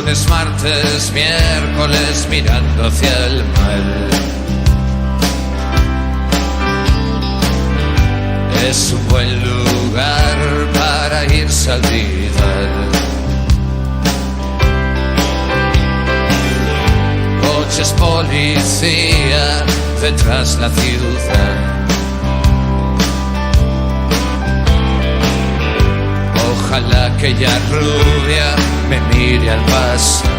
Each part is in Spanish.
Lunes, martes, miércoles, mirando hacia el mal. Es un buen lugar para irse a olvidar. Coches policía detrás la ciudad. Ojalá aquella rubia me mire al pasar.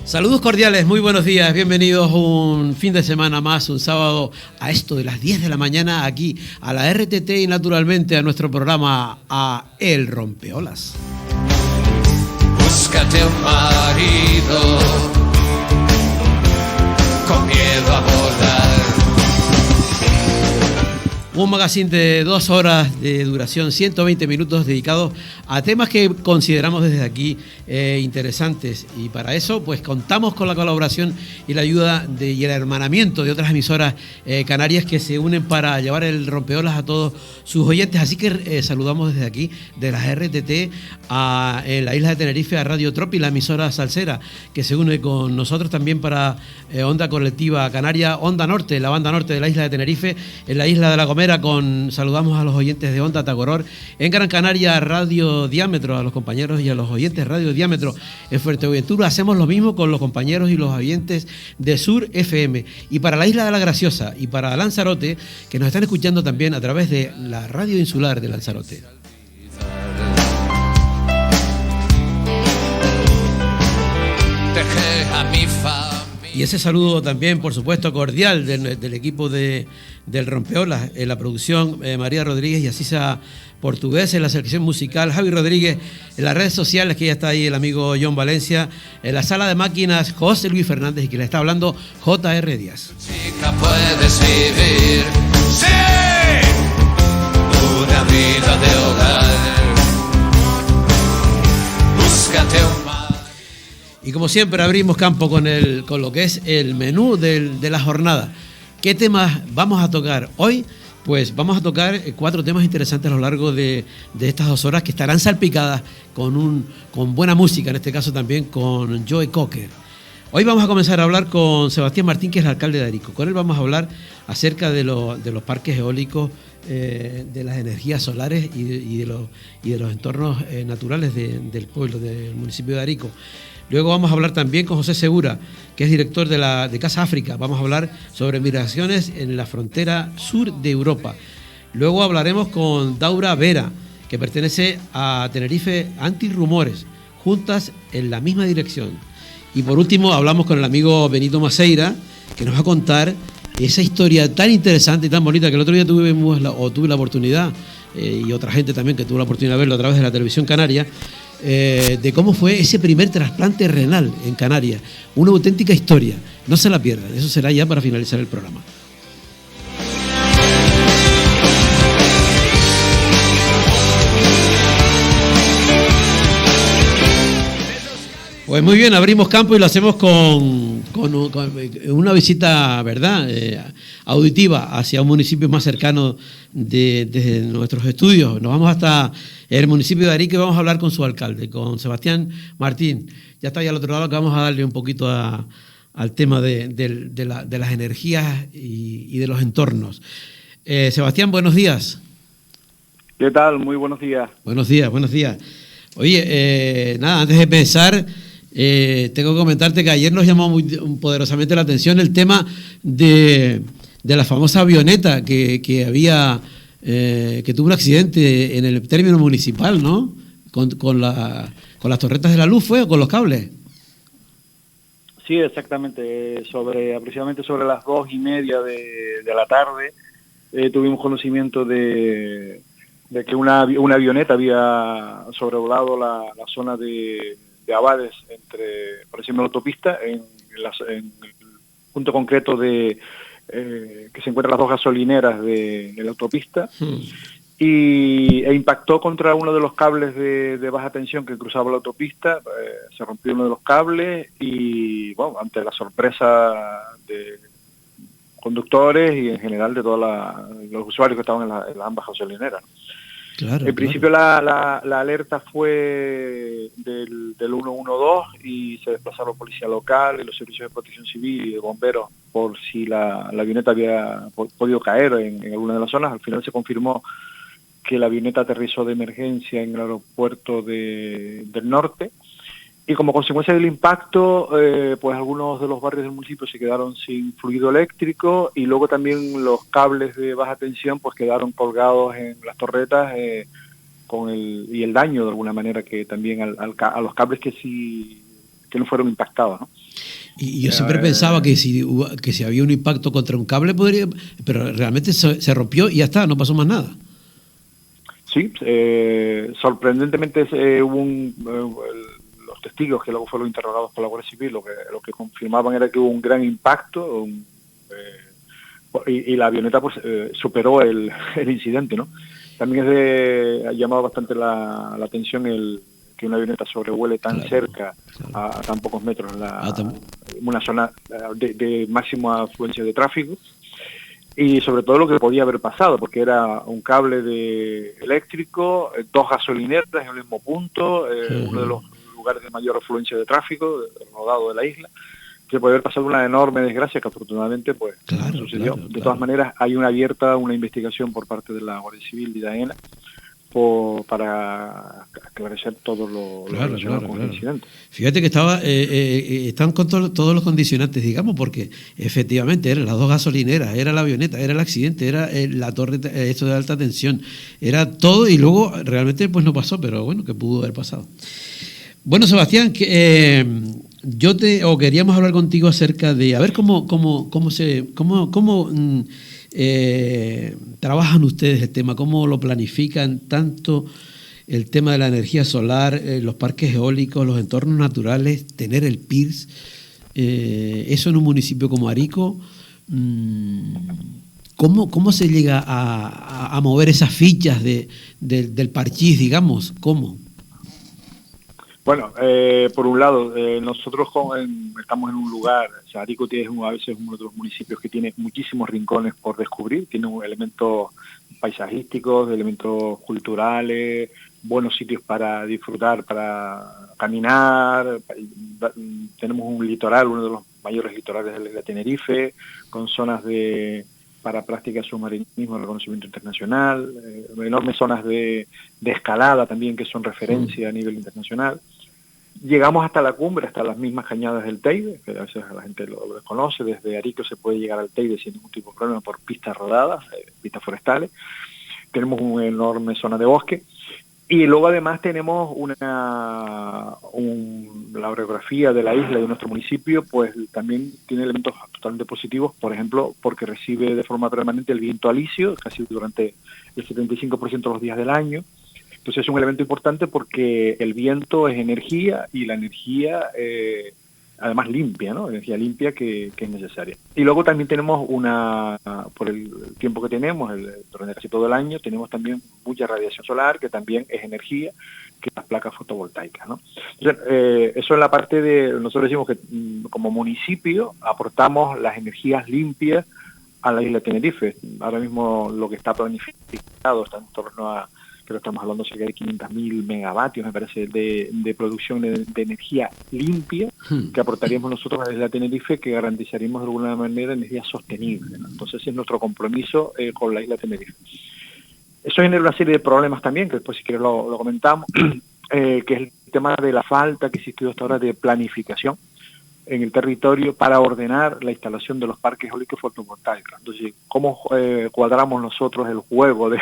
Saludos cordiales, muy buenos días, bienvenidos un fin de semana más, un sábado a esto de las 10 de la mañana aquí a la RTT y naturalmente a nuestro programa a El Rompeolas. Búscate un marido con miedo a volar. Un magazine de 2 horas de duración, 120 minutos dedicados a temas que consideramos desde aquí interesantes. Y para eso, pues contamos con la colaboración y la ayuda y el hermanamiento de otras emisoras canarias que se unen para llevar el rompeolas a todos sus oyentes. Así que saludamos desde aquí, de las RTT, en la isla de Tenerife, a Radio Tropi, la emisora salsera, que se une con nosotros también para Onda Colectiva Canaria, Onda Norte, la banda norte de la isla de Tenerife, en la isla de La Gomera. Saludamos a los oyentes de Onda Tagoror, en Gran Canaria Radio Diámetro, a los compañeros y a los oyentes de Radio Diámetro. En Fuerteventura hacemos lo mismo con los compañeros y los oyentes de Sur FM. Y para la isla de La Graciosa y para Lanzarote, que nos están escuchando también a través de la radio insular de Lanzarote. Y ese saludo también, por supuesto, cordial del equipo del Rompeolas, en la producción María Rodríguez y Asisa Portugués, en la selección musical Javi Rodríguez, en las redes sociales, que ya está ahí el amigo John Valencia, en la sala de máquinas José Luis Fernández y que le está hablando J.R. Díaz. Chica, puedes vivir, sí, una vida de hogar. Búscate un... Y como siempre abrimos campo con lo que es el menú de la jornada. ¿Qué temas vamos a tocar hoy? Pues vamos a tocar 4 temas interesantes a lo largo de estas 2 horas que estarán salpicadas con buena música, en este caso también con Joe Cocker. Hoy vamos a comenzar a hablar con Sebastián Martín, que es el alcalde de Arico. Con él vamos a hablar acerca de los parques eólicos, de las energías solares y de los entornos naturales del pueblo, del municipio de Arico. Luego vamos a hablar también con José Segura, que es director de Casa África. Vamos a hablar sobre migraciones en la frontera sur de Europa. Luego hablaremos con Daura Vera, que pertenece a Tenerife Antirrumores, juntas en la misma dirección. Y por último hablamos con el amigo Benito Maceira, que nos va a contar esa historia tan interesante y tan bonita que el otro día tuve la oportunidad, y otra gente también que tuvo la oportunidad de verlo a través de la televisión canaria, de cómo fue ese primer trasplante renal en Canarias. Una auténtica historia, no se la pierdan. Eso será ya para finalizar el programa. Pues muy bien, abrimos campo y lo hacemos con una visita, ¿verdad?, auditiva hacia un municipio más cercano desde nuestros estudios. Nos vamos hasta el municipio de Arico y vamos a hablar con su alcalde, con Sebastián Martín. Ya está ahí al otro lado, que vamos a darle un poquito al tema de las energías y de los entornos. Sebastián, buenos días. ¿Qué tal? Muy buenos días. Buenos días, buenos días. Oye, nada, antes de empezar... tengo que comentarte que ayer nos llamó muy poderosamente la atención el tema de la famosa avioneta que tuvo un accidente en el término municipal, ¿no? Con las torretas de la luz, ¿fue? ¿O con los cables? Sí, exactamente. Aproximadamente sobre las 2:30 de la tarde tuvimos conocimiento de que una avioneta había sobrevolado la zona de Abades, por decirlo, la autopista, en el punto concreto que se encuentran las 2 gasolineras de la autopista, e impactó contra uno de los cables de baja tensión que cruzaba la autopista. Se rompió uno de los cables y, bueno, ante la sorpresa de conductores y en general de todos los usuarios que estaban en las ambas gasolineras, ¿no? Claro, En principio la alerta fue del 112 y se desplazaron policía local y los servicios de protección civil y de bomberos por si la avioneta había podido caer en alguna de las zonas. Al final se confirmó que la avioneta aterrizó de emergencia en el aeropuerto del norte. Y como consecuencia del impacto, pues algunos de los barrios del municipio se quedaron sin fluido eléctrico y luego también los cables de baja tensión pues quedaron colgados en las torretas y el daño de alguna manera que también a los cables que no fueron impactados, ¿no? Y yo siempre pensaba que si había un impacto contra un cable podría, pero realmente se rompió y ya está, no pasó más nada. Sí, sorprendentemente hubo los testigos que luego fueron interrogados por la Guardia Civil, lo que confirmaban era que hubo un gran impacto y la avioneta pues superó el incidente, ¿no? También ha llamado bastante la atención que una avioneta sobrevuele tan cerca, a tan pocos metros, una zona de máxima afluencia de tráfico. Y sobre todo lo que podía haber pasado, porque era un cable eléctrico, 2 gasolineras en el mismo punto, uno de los lugares de mayor afluencia de tráfico, rodado de la isla, que puede haber pasado una enorme desgracia que afortunadamente pues sucedió. De todas maneras, hay una investigación por parte de la Guardia Civil y de AENA para aclarecer todo lo relacionado con el incidente. Fíjate que están con todos los condicionantes, digamos, porque efectivamente eran las 2 gasolineras, era la avioneta, era el accidente, era la torre, esto de alta tensión, era todo y luego realmente pues no pasó, pero bueno, que pudo haber pasado. Bueno, Sebastián, queríamos hablar contigo acerca de a ver cómo trabajan ustedes el tema, cómo lo planifican tanto el tema de la energía solar, los parques eólicos, los entornos naturales, tener el PIRS, eso en un municipio como Arico. ¿Cómo se llega a mover esas fichas del parchís, digamos? ¿Cómo? Bueno, por un lado, nosotros estamos en un lugar, o sea, Arico a veces es uno de los municipios que tiene muchísimos rincones por descubrir, tiene elementos paisajísticos, elementos culturales, buenos sitios para disfrutar, para caminar, tenemos un litoral, uno de los mayores litorales de la isla de Tenerife, con zonas para prácticas de submarinismo de reconocimiento internacional, enormes zonas de escalada también que son referencia a nivel internacional. Llegamos hasta la cumbre, hasta las mismas cañadas del Teide, que a veces la gente lo desconoce. Desde Arico se puede llegar al Teide sin ningún tipo de problema por pistas rodadas, pistas forestales. Tenemos una enorme zona de bosque. Y luego además tenemos la orografía de la isla y de nuestro municipio, pues también tiene elementos totalmente positivos, por ejemplo, porque recibe de forma permanente el viento alisio, casi durante el 75% de los días del año. Entonces es un elemento importante porque el viento es energía y la energía además limpia, ¿no? Energía limpia que es necesaria. Y luego también tenemos por el tiempo que tenemos, durante casi todo el año, tenemos también mucha radiación solar, que también es energía, que las placas fotovoltaicas, ¿no? Entonces, eso es la parte nosotros decimos que como municipio aportamos las energías limpias a la isla de Tenerife. Ahora mismo lo que está planificado está en torno a, creo que estamos hablando cerca de 500.000 megavatios, me parece, de producción de energía limpia que aportaríamos nosotros a la isla de Tenerife, que garantizaríamos de alguna manera energía sostenible, ¿no? Entonces es nuestro compromiso con la isla de Tenerife. Eso genera una serie de problemas también, que después si quieres lo comentamos, que es el tema de la falta que ha existido hasta ahora de planificación en el territorio para ordenar la instalación de los parques eólicos fotovoltaicos. Entonces, ¿cómo cuadramos nosotros el juego de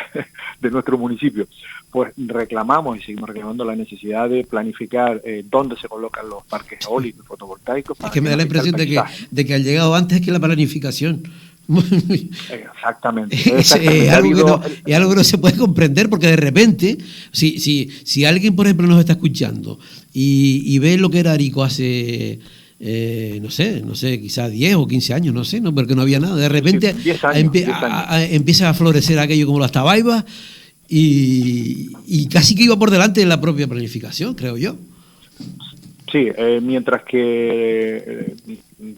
nuestro municipio? Pues reclamamos y seguimos reclamando la necesidad de planificar dónde se colocan los parques eólicos fotovoltaicos. Es que me da la impresión de que han llegado antes que la planificación. Exactamente. Es algo que no se puede comprender, porque de repente, si alguien, por ejemplo, nos está escuchando y ve lo que era Arico hace... no sé, quizás 10 o 15 años, no sé, ¿no? Porque no había nada. De repente 10 años. Empieza a florecer aquello como las tabaibas y casi que iba por delante de la propia planificación, creo yo. Sí, mientras que,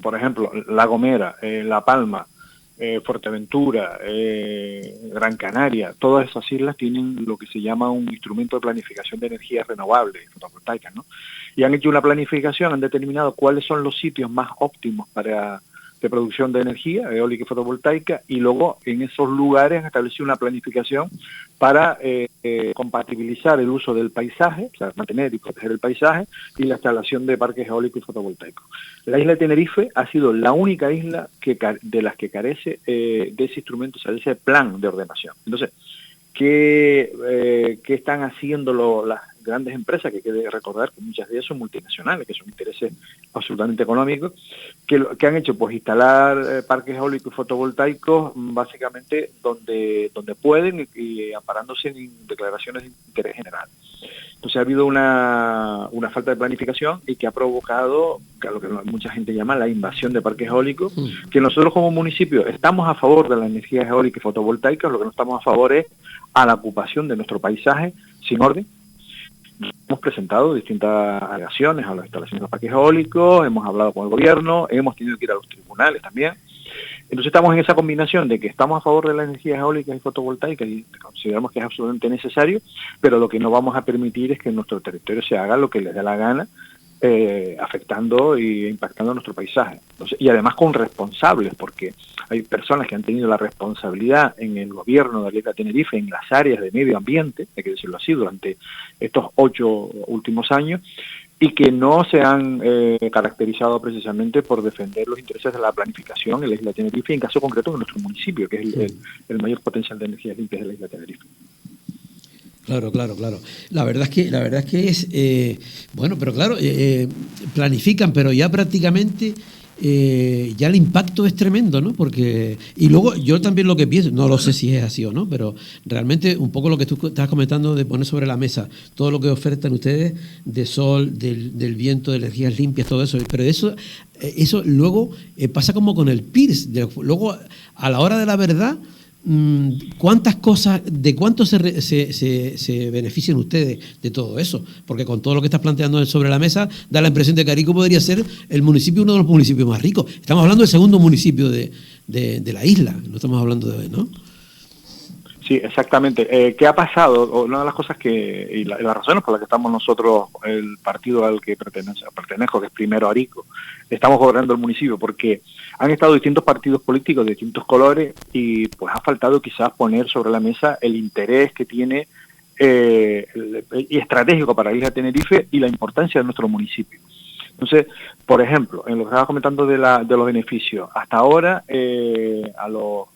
por ejemplo, La Gomera, La Palma, Fuerteventura, Gran Canaria, todas esas islas tienen lo que se llama un instrumento de planificación de energías renovables, fotovoltaicas, ¿no? Y han hecho una planificación, han determinado cuáles son los sitios más óptimos de producción de energía eólica y fotovoltaica, y luego en esos lugares han establecido una planificación para compatibilizar el uso del paisaje, o sea, mantener y proteger el paisaje, y la instalación de parques eólicos y fotovoltaicos. La isla de Tenerife ha sido la única isla de las que carece de ese instrumento, o sea, de ese plan de ordenación. Entonces, ¿qué están haciendo las grandes empresas? Que hay que recordar que muchas de ellas son multinacionales, que son intereses absolutamente económicos, que han hecho pues instalar parques eólicos y fotovoltaicos básicamente donde pueden y amparándose en declaraciones de interés general. Entonces ha habido una falta de planificación y que ha provocado lo que mucha gente llama la invasión de parques eólicos, que nosotros como municipio estamos a favor de la energía eólica y fotovoltaica, lo que no estamos a favor es a la ocupación de nuestro paisaje sin orden. Hemos presentado distintas alegaciones a las instalaciones de los parques eólicos, hemos hablado con el gobierno, hemos tenido que ir a los tribunales también. Entonces estamos en esa combinación de que estamos a favor de las energías eólicas y fotovoltaicas y consideramos que es absolutamente necesario, pero lo que no vamos a permitir es que en nuestro territorio se haga lo que les dé la gana, afectando e impactando nuestro paisaje. Entonces, y además con responsables, porque hay personas que han tenido la responsabilidad en el gobierno de la isla de Tenerife, en las áreas de medio ambiente, hay que decirlo así, durante estos 8 últimos años, y que no se han caracterizado precisamente por defender los intereses de la planificación en la isla de Tenerife, y en caso concreto en nuestro municipio, que es el mayor potencial de energías limpias de la isla de Tenerife. Claro. La verdad es que es bueno, pero claro, planifican, pero ya prácticamente ya el impacto es tremendo, ¿no? Porque y luego yo también lo que pienso, no lo sé si es así o no, pero realmente un poco lo que tú estás comentando de poner sobre la mesa todo lo que ofertan ustedes de sol, del viento, de energías limpias, todo eso, pero eso luego pasa como con el PIRS, luego a la hora de la verdad. ¿Cuántas cosas, de cuánto se benefician ustedes de todo eso? Porque con todo lo que estás planteando sobre la mesa, da la impresión de que Arico podría ser el municipio, uno de los municipios más ricos. Estamos hablando del segundo municipio de la isla, no estamos hablando de, ¿no? Sí, exactamente. ¿Qué ha pasado? Una de las cosas y las razones por las que estamos nosotros, el partido al que pertenezco, que es Primero Arico, estamos gobernando el municipio, porque han estado distintos partidos políticos de distintos colores y pues ha faltado quizás poner sobre la mesa el interés que tiene y estratégico para la isla de Tenerife y la importancia de nuestro municipio. Entonces, por ejemplo, en lo que estaba comentando de los beneficios, hasta ahora a los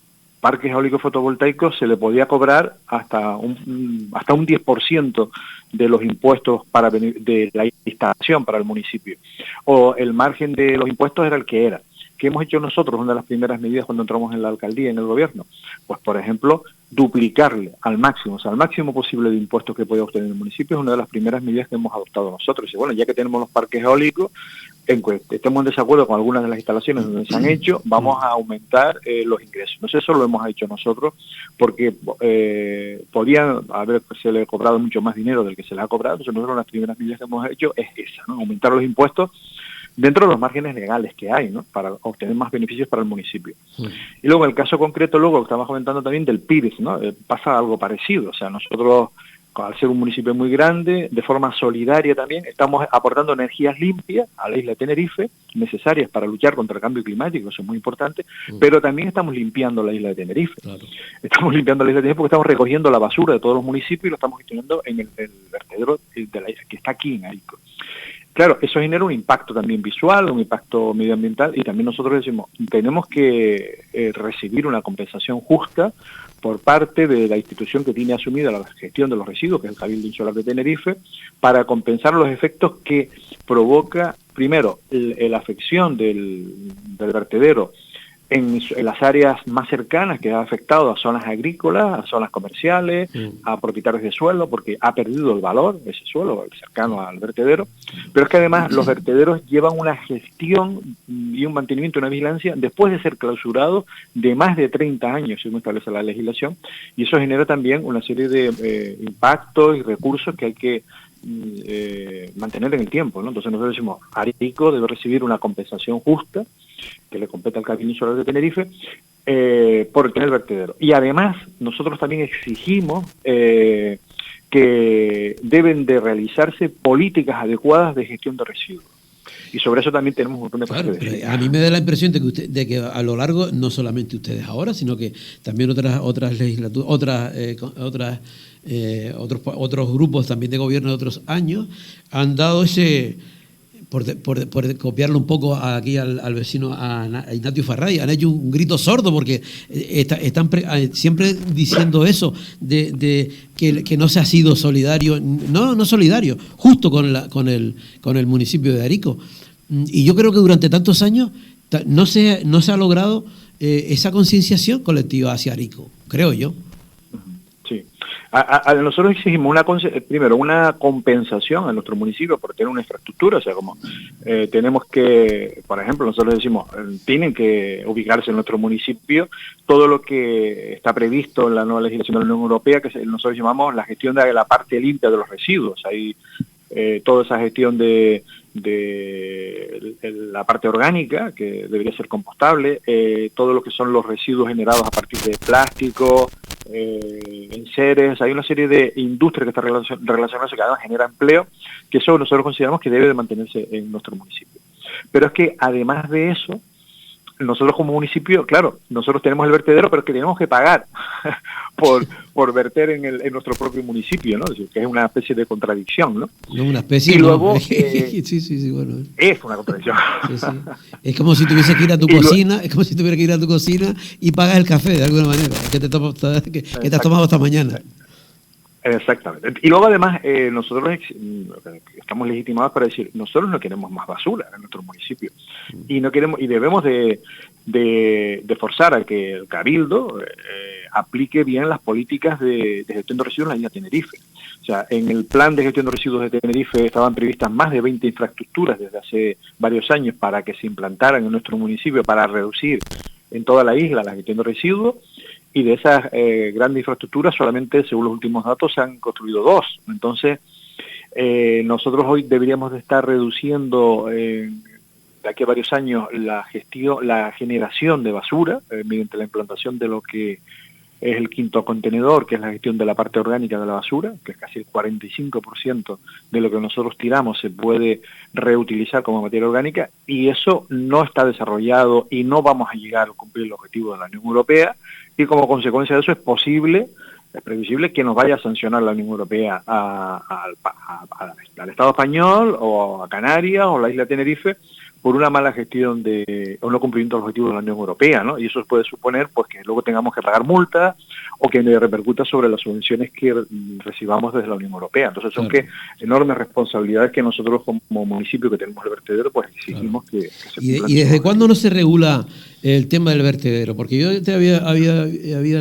parques eólicos fotovoltaicos se le podía cobrar hasta un 10% de los impuestos de la instalación para el municipio. O el margen de los impuestos era el que era. ¿Qué hemos hecho nosotros? Una de las primeras medidas cuando entramos en la alcaldía, en el gobierno, pues por ejemplo, duplicarle al máximo, o sea, al máximo posible de impuestos que puede obtener el municipio, es una de las primeras medidas que hemos adoptado nosotros. Y bueno, ya que tenemos los parques eólicos, estemos en desacuerdo con algunas de las instalaciones donde se han hecho, vamos a aumentar los ingresos. Entonces eso lo hemos hecho nosotros porque podían haberse le cobrado mucho más dinero del que se le ha cobrado. Entonces nosotros las primeras medidas que hemos hecho es esa, ¿no? Aumentar los impuestos dentro de los márgenes legales que hay, ¿no? Para obtener más beneficios para el municipio. Y luego, en el caso concreto, luego que estamos comentando también del PIRS, ¿no? Pasa algo parecido. O sea, nosotros, al ser un municipio muy grande, de forma solidaria también, estamos aportando energías limpias a la isla de Tenerife, necesarias para luchar contra el cambio climático, eso es muy importante, pero también estamos limpiando la isla de Tenerife. Claro. Estamos limpiando la isla de Tenerife porque estamos recogiendo la basura de todos los municipios y lo estamos gestionando en el vertedero de la isla, que está aquí en Arico. Claro, eso genera un impacto también visual, un impacto medioambiental, y también nosotros decimos, tenemos que recibir una compensación justa por parte de la institución que tiene asumida la gestión de los residuos, que es el Cabildo Insular de Tenerife, para compensar los efectos que provoca, primero, la afección del vertedero en las áreas más cercanas, que ha afectado a zonas agrícolas, a zonas comerciales, a propietarios de suelo, porque ha perdido el valor ese suelo cercano al vertedero. Pero es que además los vertederos llevan una gestión y un mantenimiento, una vigilancia, después de ser clausurados, de más de 30 años, según establece la legislación, y eso genera también una serie de impactos y recursos que hay que mantener en el tiempo, ¿no? Entonces nosotros decimos, Arico debe recibir una compensación justa que le compete al Cabildo Insular de Tenerife, por el vertedero. Y además nosotros también exigimos que deben de realizarse políticas adecuadas de gestión de residuos. Y sobre eso también tenemos un montón de cosas que decir. A mí me da la impresión de que a lo largo, no solamente ustedes ahora, sino que también otras legislaturas, otros grupos también de gobierno de otros años han dado ese, por copiarlo un poco aquí al vecino, a Ignatius Farray, han hecho un grito sordo porque están siempre diciendo eso, de que no se ha sido solidario, no solidario, justo con el municipio de Arico. Y yo creo que durante tantos años no se ha logrado esa concienciación colectiva hacia Arico, creo yo. Sí. Nosotros exigimos primero una compensación a nuestro municipio por tener una infraestructura, o sea, como tenemos que, por ejemplo, nosotros decimos, tienen que ubicarse en nuestro municipio todo lo que está previsto en la nueva legislación de la Unión Europea, que nosotros llamamos la gestión de la parte limpia de los residuos. Ahí toda esa gestión de la parte orgánica, que debería ser compostable, todo lo que son los residuos generados a partir de plástico, enseres, hay una serie de industrias que están relacionadas, que además genera empleo, que eso nosotros consideramos que debe de mantenerse en nuestro municipio. Pero es que además de eso, nosotros como municipio, claro, nosotros tenemos el vertedero, pero que tenemos que pagar por verter en nuestro propio municipio, ¿no? Es decir, que es una especie de contradicción, ¿no? No, una especie, y luego, sí, bueno. Es una contradicción. Sí. Es como si tuviese que ir a tu cocina, es como si tuviera que ir a tu cocina y pagas el café de alguna manera, que te has tomado esta mañana. Exactamente. Y luego además nosotros estamos legitimados para decir, nosotros no queremos más basura en nuestro municipio y no queremos, y debemos de forzar a que el Cabildo aplique bien las políticas de gestión de residuos en la isla Tenerife. O sea, en el plan de gestión de residuos de Tenerife estaban previstas más de 20 infraestructuras desde hace varios años para que se implantaran en nuestro municipio para reducir en toda la isla la gestión de residuos. Y de esas grandes infraestructuras solamente, según los últimos datos, se han construido 2. Entonces, nosotros hoy deberíamos de estar reduciendo de aquí a varios años la generación de basura mediante la implantación de lo que es el quinto contenedor, que es la gestión de la parte orgánica de la basura, que es casi el 45% de lo que nosotros tiramos se puede reutilizar como materia orgánica, y eso no está desarrollado y no vamos a llegar a cumplir el objetivo de la Unión Europea, y como consecuencia de eso es previsible que nos vaya a sancionar la Unión Europea al Estado español o a Canarias o a la isla Tenerife por una mala gestión o no cumplimiento de los objetivos de la Unión Europea, ¿no? Y eso puede suponer pues que luego tengamos que pagar multas o que repercuta sobre las subvenciones que recibamos desde la Unión Europea. Entonces son enormes responsabilidades que nosotros como municipio que tenemos el vertedero pues exigimos que se cumplan. ¿Y desde cuándo no se regula el tema del vertedero? Porque yo te había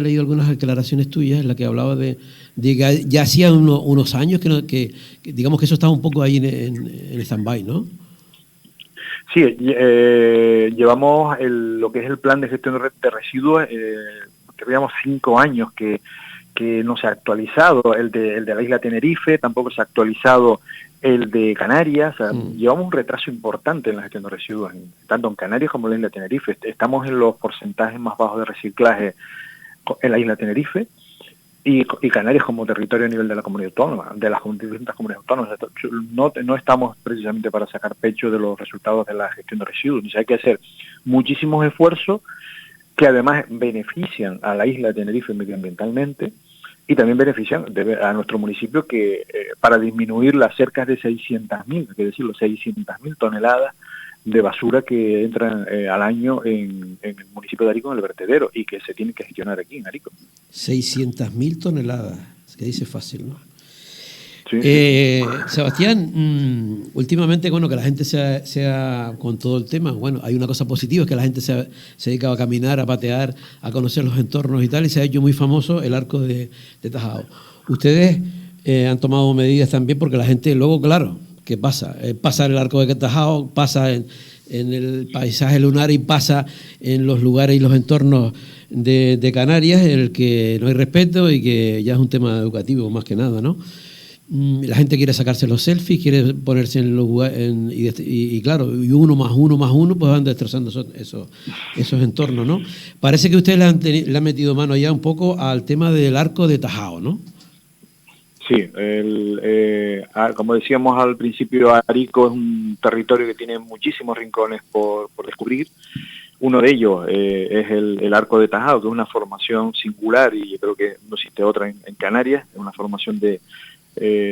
leído algunas declaraciones tuyas en las que hablaba de que ya hacía unos años que digamos que eso estaba un poco ahí en stand-by, ¿no? Sí, llevamos lo que es el plan de gestión de residuos, que llevamos 5 años que no se ha actualizado, el de la isla Tenerife, tampoco se ha actualizado el de Canarias, o sea, llevamos un retraso importante en la gestión de residuos, tanto en Canarias como en la isla Tenerife. Estamos en los porcentajes más bajos de reciclaje en la isla Tenerife, y Canarias como territorio a nivel de la comunidad autónoma, de las distintas comunidades autónomas. No estamos precisamente para sacar pecho de los resultados de la gestión de residuos. O sea, hay que hacer muchísimos esfuerzos que además benefician a la isla de Tenerife medioambientalmente y también benefician a nuestro municipio que para disminuir las cerca de 600.000, hay que decirlo, 600.000 toneladas de basura que entran al año en el municipio de Arico, en el vertedero, y que se tienen que gestionar aquí en Arico. 600.000 toneladas, que dice fácil, ¿no? Sí. Sebastián, últimamente, bueno, que la gente sea con todo el tema, bueno, hay una cosa positiva, es que la gente se ha dedicado a caminar, a patear, a conocer los entornos y tal, y se ha hecho muy famoso el arco de Tajao. Ustedes han tomado medidas también porque la gente luego, claro, ¿qué pasa? Pasa en el arco de Tajao, pasa en el paisaje lunar y pasa en los lugares y los entornos de Canarias, en el que no hay respeto y que ya es un tema educativo más que nada, ¿no? La gente quiere sacarse los selfies, quiere ponerse en los y claro, y uno más uno, pues van destrozando esos entornos, ¿no? Parece que ustedes le han metido mano ya un poco al tema del arco de Tajao, ¿no? Sí, como decíamos al principio, Arico es un territorio que tiene muchísimos rincones por descubrir. Uno de ellos es el Arco de Tajao, que es una formación singular y yo creo que no existe otra en Canarias, es una formación de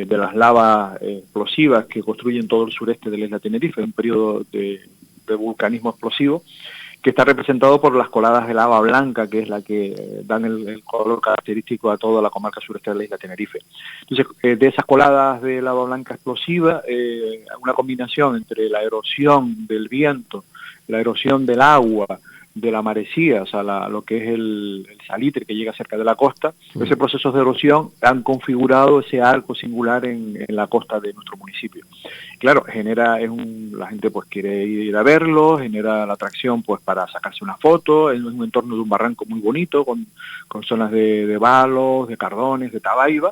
las lavas explosivas que construyen todo el sureste de la isla Tenerife, un periodo de vulcanismo explosivo, que está representado por las coladas de lava blanca, que es la que dan el color característico a toda la comarca sureste de la isla Tenerife. Entonces, de esas coladas de lava blanca explosiva, una combinación entre la erosión del viento, la erosión del agua, de la marecía, o sea, lo que es el salitre que llega cerca de la costa, ese proceso de erosión han configurado ese arco singular en la costa de nuestro municipio. Claro, la gente pues quiere ir a verlo, genera la atracción pues para sacarse una foto, es un entorno de un barranco muy bonito, con zonas de balos, de cardones, de tabaiba.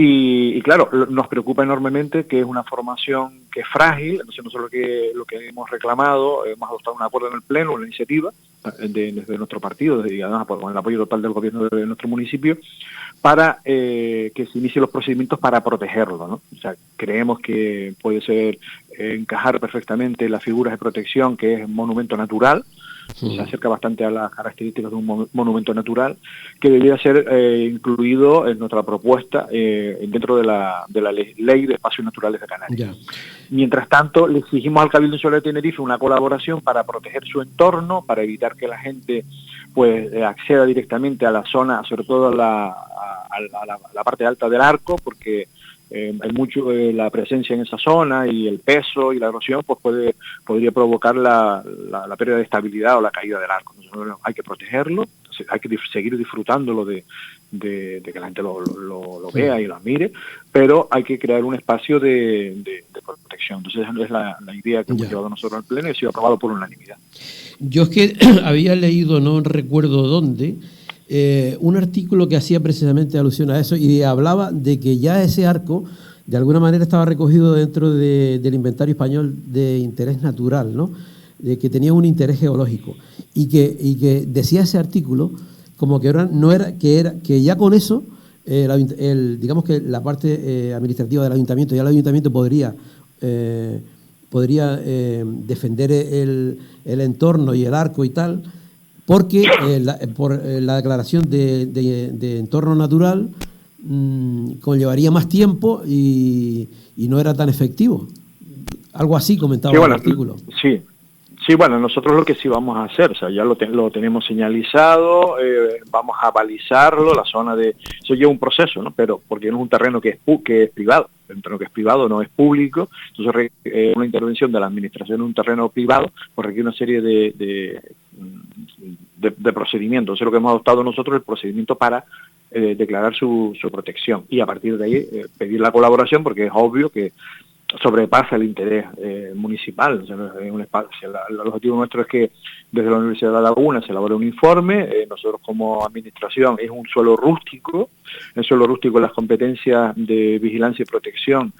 Y claro, nos preocupa enormemente que es una formación que es frágil, entonces nosotros lo que hemos reclamado, hemos adoptado un acuerdo en el Pleno, una iniciativa desde nuestro partido, y además con el apoyo total del gobierno de nuestro municipio, para que se inicien los procedimientos para protegerlo, ¿no? O sea, creemos que puede ser encajar perfectamente las figuras de protección, que es monumento natural, se acerca bastante a las características de un monumento natural, que debería ser incluido en nuestra propuesta dentro de la Ley de Espacios Naturales de Canarias. Yeah. Mientras tanto, le exigimos al Cabildo Insular de Tenerife una colaboración para proteger su entorno, para evitar que la gente pues acceda directamente a la zona, sobre todo a la parte alta del arco, porque hay mucho la presencia en esa zona y el peso y la erosión pues podría provocar la pérdida de estabilidad o la caída del arco. Entonces, bueno, hay que protegerlo, hay que seguir disfrutándolo de que la gente lo vea y lo admire, pero hay que crear un espacio de protección. Entonces esa es la idea que hemos llevado nosotros al Pleno y ha sido aprobado por unanimidad. Yo es que había leído, no recuerdo dónde, un artículo que hacía precisamente alusión a eso y hablaba de que ya ese arco de alguna manera estaba recogido dentro del inventario español de interés natural, ¿no? De que tenía un interés geológico y que decía ese artículo como que que ya con eso digamos que la parte administrativa del ayuntamiento, ya el ayuntamiento podría defender el entorno y el arco y tal, porque por la declaración de entorno natural conllevaría más tiempo y no era tan efectivo. Algo así comentaba el artículo. Sí, bueno, nosotros lo que sí vamos a hacer, o sea, ya lo tenemos señalizado, vamos a balizarlo, la zona de... Eso lleva un proceso, ¿no? Pero porque no es un terreno que es privado, el terreno que es privado no es público, entonces una intervención de la administración en un terreno privado pues requiere una serie de procedimientos. Entonces lo que hemos adoptado nosotros es el procedimiento para declarar su protección y a partir de ahí pedir la colaboración porque es obvio que sobrepasa el interés municipal. O sea, es un espacio, el objetivo nuestro es que desde la Universidad de La Laguna se elabore un informe. Nosotros como administración es un suelo rústico. El suelo rústico, las competencias de vigilancia y protección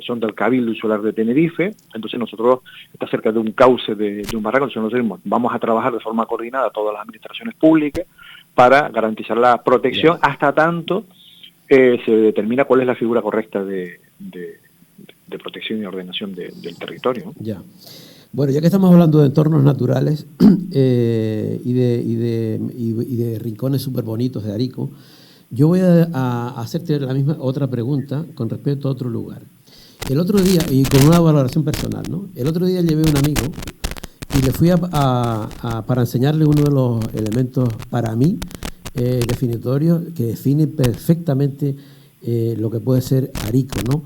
son del Cabildo Insular de Tenerife. Entonces nosotros está cerca de un cauce de un barranco. Entonces nosotros vamos a trabajar de forma coordinada todas las administraciones públicas para garantizar la protección hasta tanto se determina cuál es la figura correcta de protección y ordenación del territorio, ¿no? Ya. Bueno, ya que estamos hablando de entornos naturales y de rincones súper bonitos de Arico, yo voy a hacerte la misma otra pregunta con respecto a otro lugar. El otro día, y con una valoración personal, ¿no? El otro día llevé a un amigo y le fui para enseñarle uno de los elementos para mí definitorios que define perfectamente lo que puede ser Arico, ¿no?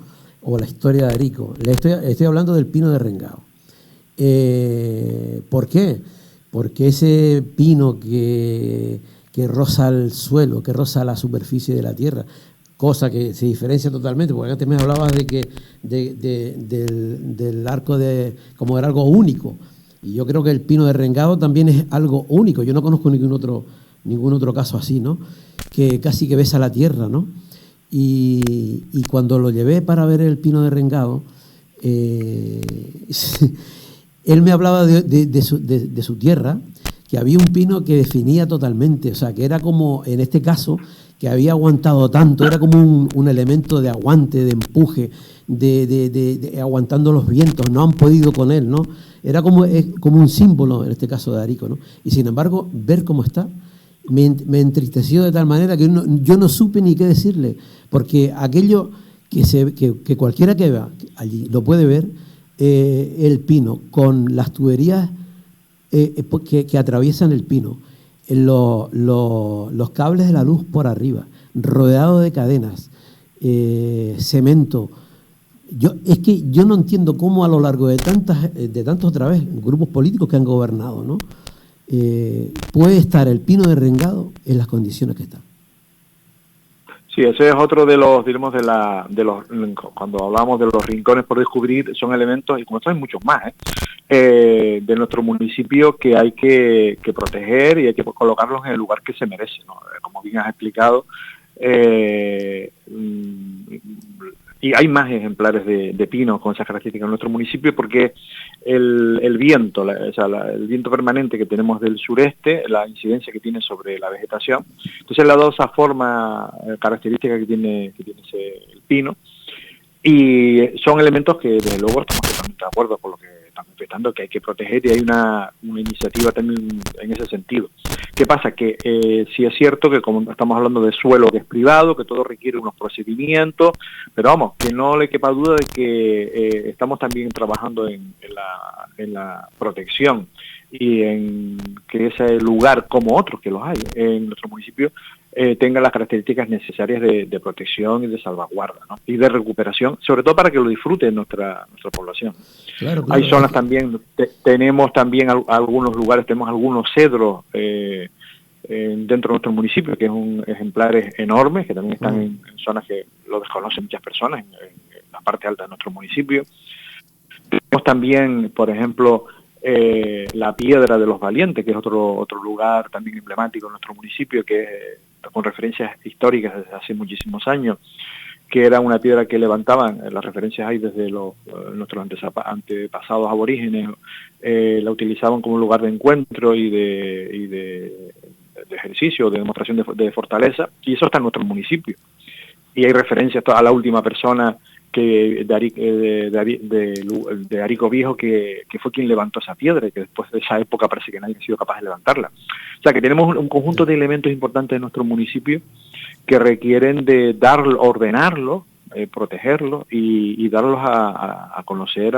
O la historia de Arico. Estoy hablando del pino de Rengao. ¿Por qué? Porque ese pino que roza el suelo, que roza la superficie de la tierra, cosa que se diferencia totalmente, porque antes me hablabas de que del arco como era algo único, y yo creo que el pino de Rengao también es algo único. Yo no conozco ningún otro caso así, ¿no? Que casi que besa la tierra, ¿no? y cuando lo llevé para ver el pino de Rengado, él me hablaba de su tierra, que había un pino que definía totalmente, o sea, que era como, en este caso, que había aguantado tanto, era como un elemento de aguante, de empuje, de aguantando los vientos, no han podido con él, ¿no? Era como un símbolo, en este caso de Arico, ¿no? Y sin embargo, ver cómo está, me entristeció de tal manera que yo no supe ni qué decirle, porque aquello que cualquiera que vea allí lo puede ver, el pino con las tuberías que atraviesan el pino, los cables de la luz por arriba, rodeado de cadenas, cemento. Es que yo no entiendo cómo a lo largo de tantos otra vez grupos políticos que han gobernado, ¿no? Puede estar el pino de Rengado en las condiciones que está. Sí, ese es otro de los, digamos, cuando hablamos de los rincones por descubrir, son elementos, y como estos hay muchos más, de nuestro municipio que hay que proteger y hay que colocarlos en el lugar que se merece, ¿no? Como bien has explicado, y hay más ejemplares de pino con esas características en nuestro municipio porque el viento, el viento permanente que tenemos del sureste, la incidencia que tiene sobre la vegetación, entonces le ha dado esa forma característica que tiene el pino, y son elementos que desde luego estamos totalmente de acuerdo con lo que estamos explicando, que hay que proteger, y hay una iniciativa también en ese sentido. ¿Qué pasa? Que sí es cierto que como estamos hablando de suelo que es privado, que todo requiere unos procedimientos, pero vamos, que no le quepa duda de que estamos también trabajando en la protección y en que ese lugar, como otros que los hay en nuestro municipio, tenga las características necesarias de protección y de salvaguarda, ¿no? Y de recuperación, sobre todo para que lo disfrute nuestra población. Claro, Hay zonas también, tenemos también algunos lugares, tenemos algunos cedros dentro de nuestro municipio, que es un ejemplares enormes, que también están en zonas que lo desconocen muchas personas, en la parte alta de nuestro municipio. Tenemos también, por ejemplo, la Piedra de los Valientes, que es otro lugar también emblemático en nuestro municipio, que con referencias históricas desde hace muchísimos años, que era una piedra que levantaban, las referencias hay desde nuestros antepasados aborígenes, la utilizaban como lugar de encuentro y de ejercicio, de demostración de fortaleza, y eso está en nuestro municipio. Y hay referencias a la última persona de Arico Viejo, que fue quien levantó esa piedra, y que después de esa época parece que nadie ha sido capaz de levantarla. O sea que tenemos un conjunto de elementos importantes en nuestro municipio que requieren de ordenarlo, protegerlo y darlos a conocer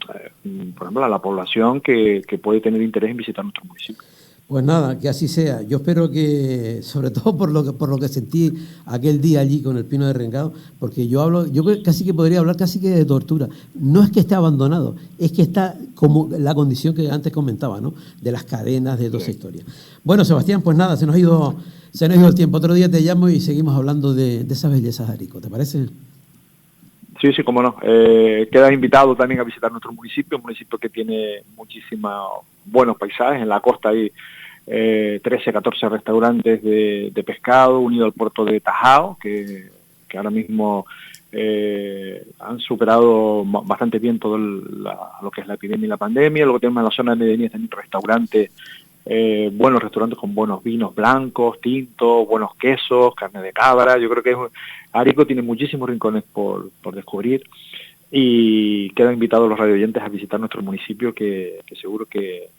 por ejemplo, a la población que puede tener interés en visitar nuestro municipio. Pues nada, que así sea. Yo espero que, sobre todo por lo que sentí aquel día allí con el pino de Rengado, porque yo casi que podría hablar casi que de tortura. No es que esté abandonado, es que está como la condición que antes comentaba, ¿no? De las cadenas, de toda esa historia. Bueno, Sebastián, pues nada, se nos ha ido el tiempo. Otro día te llamo y seguimos hablando de esas bellezas de Arico, ¿te parece? Sí, sí, cómo no. Quedas invitado también a visitar nuestro municipio, un municipio que tiene muchísimos buenos paisajes. En la costa hay 13, 14 restaurantes de pescado, unido al puerto de Tajao, que ahora mismo han superado bastante bien todo lo que es la epidemia y la pandemia. Luego tenemos en la zona de Medellín también restaurantes, buenos restaurantes con buenos vinos blancos, tintos, buenos quesos, carne de cabra. Yo creo que Arico tiene muchísimos rincones por descubrir, y quedan invitados los radioyentes a visitar nuestro municipio, que seguro que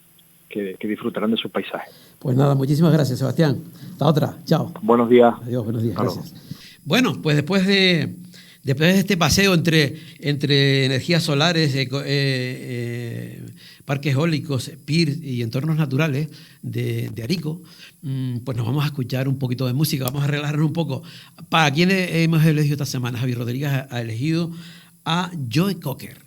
disfrutarán de sus paisajes. Pues nada, muchísimas gracias, Sebastián. Hasta otra. Chao. Buenos días. Adiós, buenos días. Claro. Gracias. Bueno, pues después de este paseo entre energías solares, parques eólicos, PIR y entornos naturales de Arico, pues nos vamos a escuchar un poquito de música, vamos a relajarnos un poco. ¿Para quién hemos elegido esta semana? Javier Rodríguez ha elegido a Joe Cocker.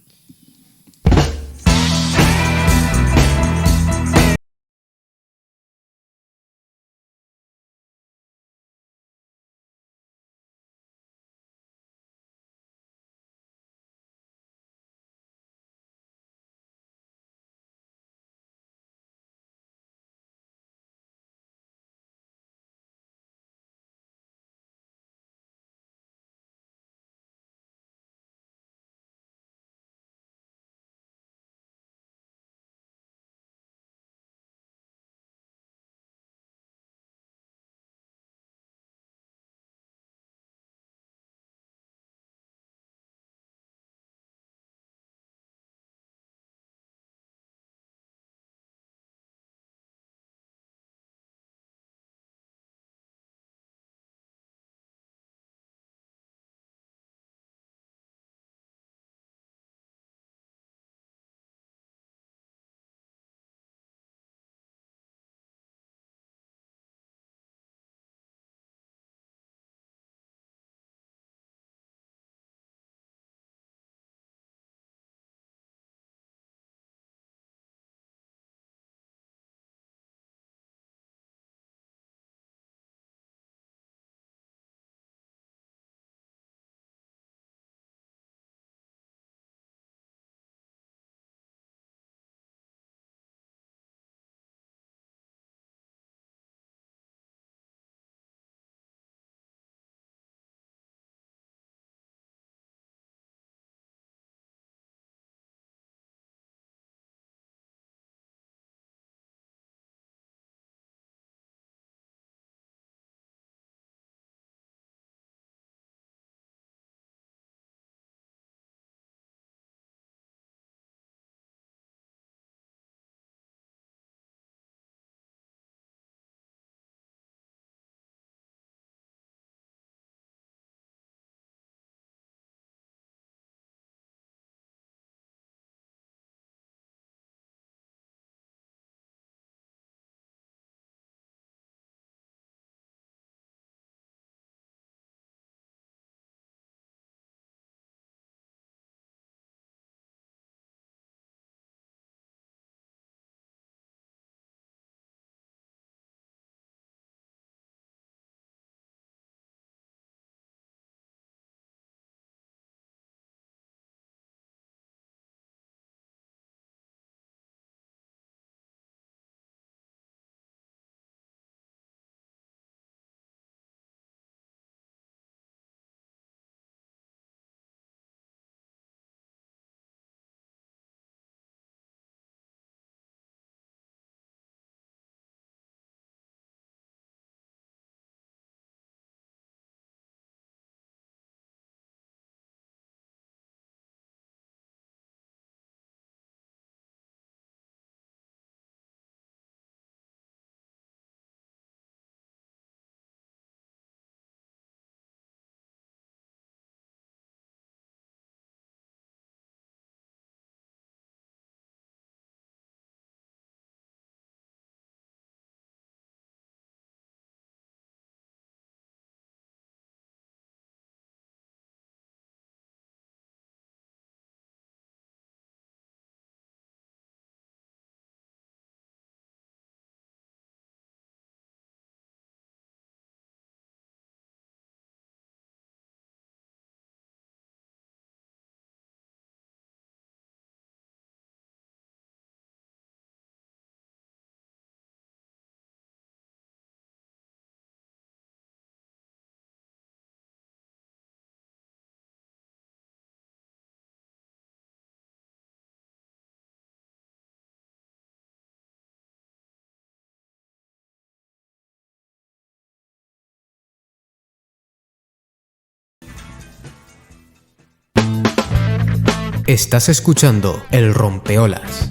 Estás escuchando El Rompeolas.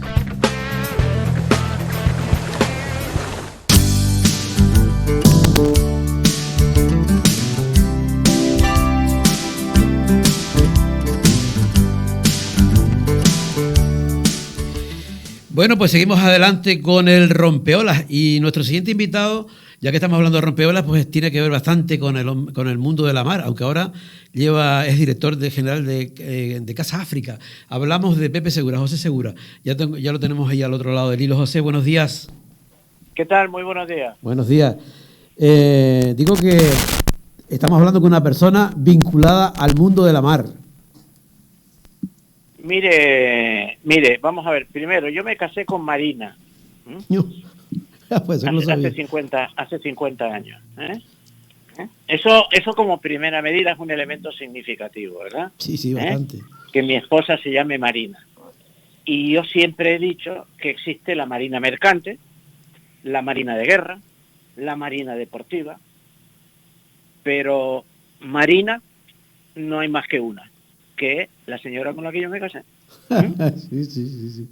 Bueno, pues seguimos adelante con el Rompeolas y nuestro siguiente invitado, ya que estamos hablando de Rompeolas, pues tiene que ver bastante con el mundo de la mar, aunque ahora es director general de Casa África. Hablamos de Pepe Segura, José Segura. Ya lo tenemos ahí al otro lado del hilo. José, buenos días. ¿Qué tal? Muy buenos días. Buenos días. Digo que estamos hablando con una persona vinculada al mundo de la mar. Mire, vamos a ver. Primero, yo me casé con Marina. Pues hace 50 años. Eso como primera medida es un elemento significativo, ¿verdad? Sí, bastante. Que mi esposa se llame Marina. Y yo siempre he dicho que existe la marina mercante, la marina de guerra, la marina deportiva, pero marina no hay más que una, que es la señora con la que yo me casé. Sí.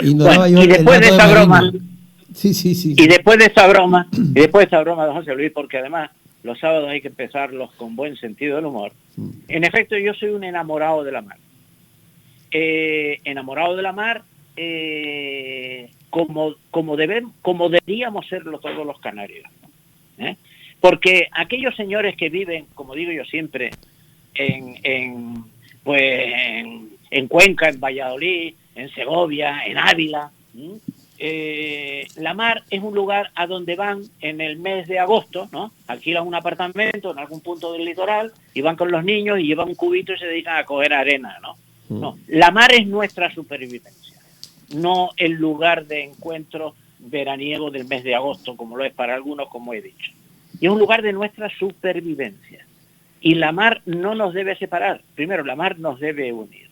Y después de esta broma, Sí. Y después de esta broma, don José Luis, porque además los sábados hay que empezarlos con buen sentido del humor. En efecto, yo soy un enamorado de la mar. Enamorado de la mar, como deberíamos serlo todos los canarios. Porque aquellos señores que viven, como digo yo siempre, en Cuenca, en Valladolid, en Segovia, en Ávila, la mar es un lugar a donde van en el mes de agosto, ¿no? Alquilan un apartamento en algún punto del litoral y van con los niños y llevan un cubito y se dedican a coger arena, ¿no? No, la mar es nuestra supervivencia, no el lugar de encuentro veraniego del mes de agosto, como lo es para algunos, como he dicho. Y es un lugar de nuestra supervivencia. Y la mar no nos debe separar. Primero, la mar nos debe unir.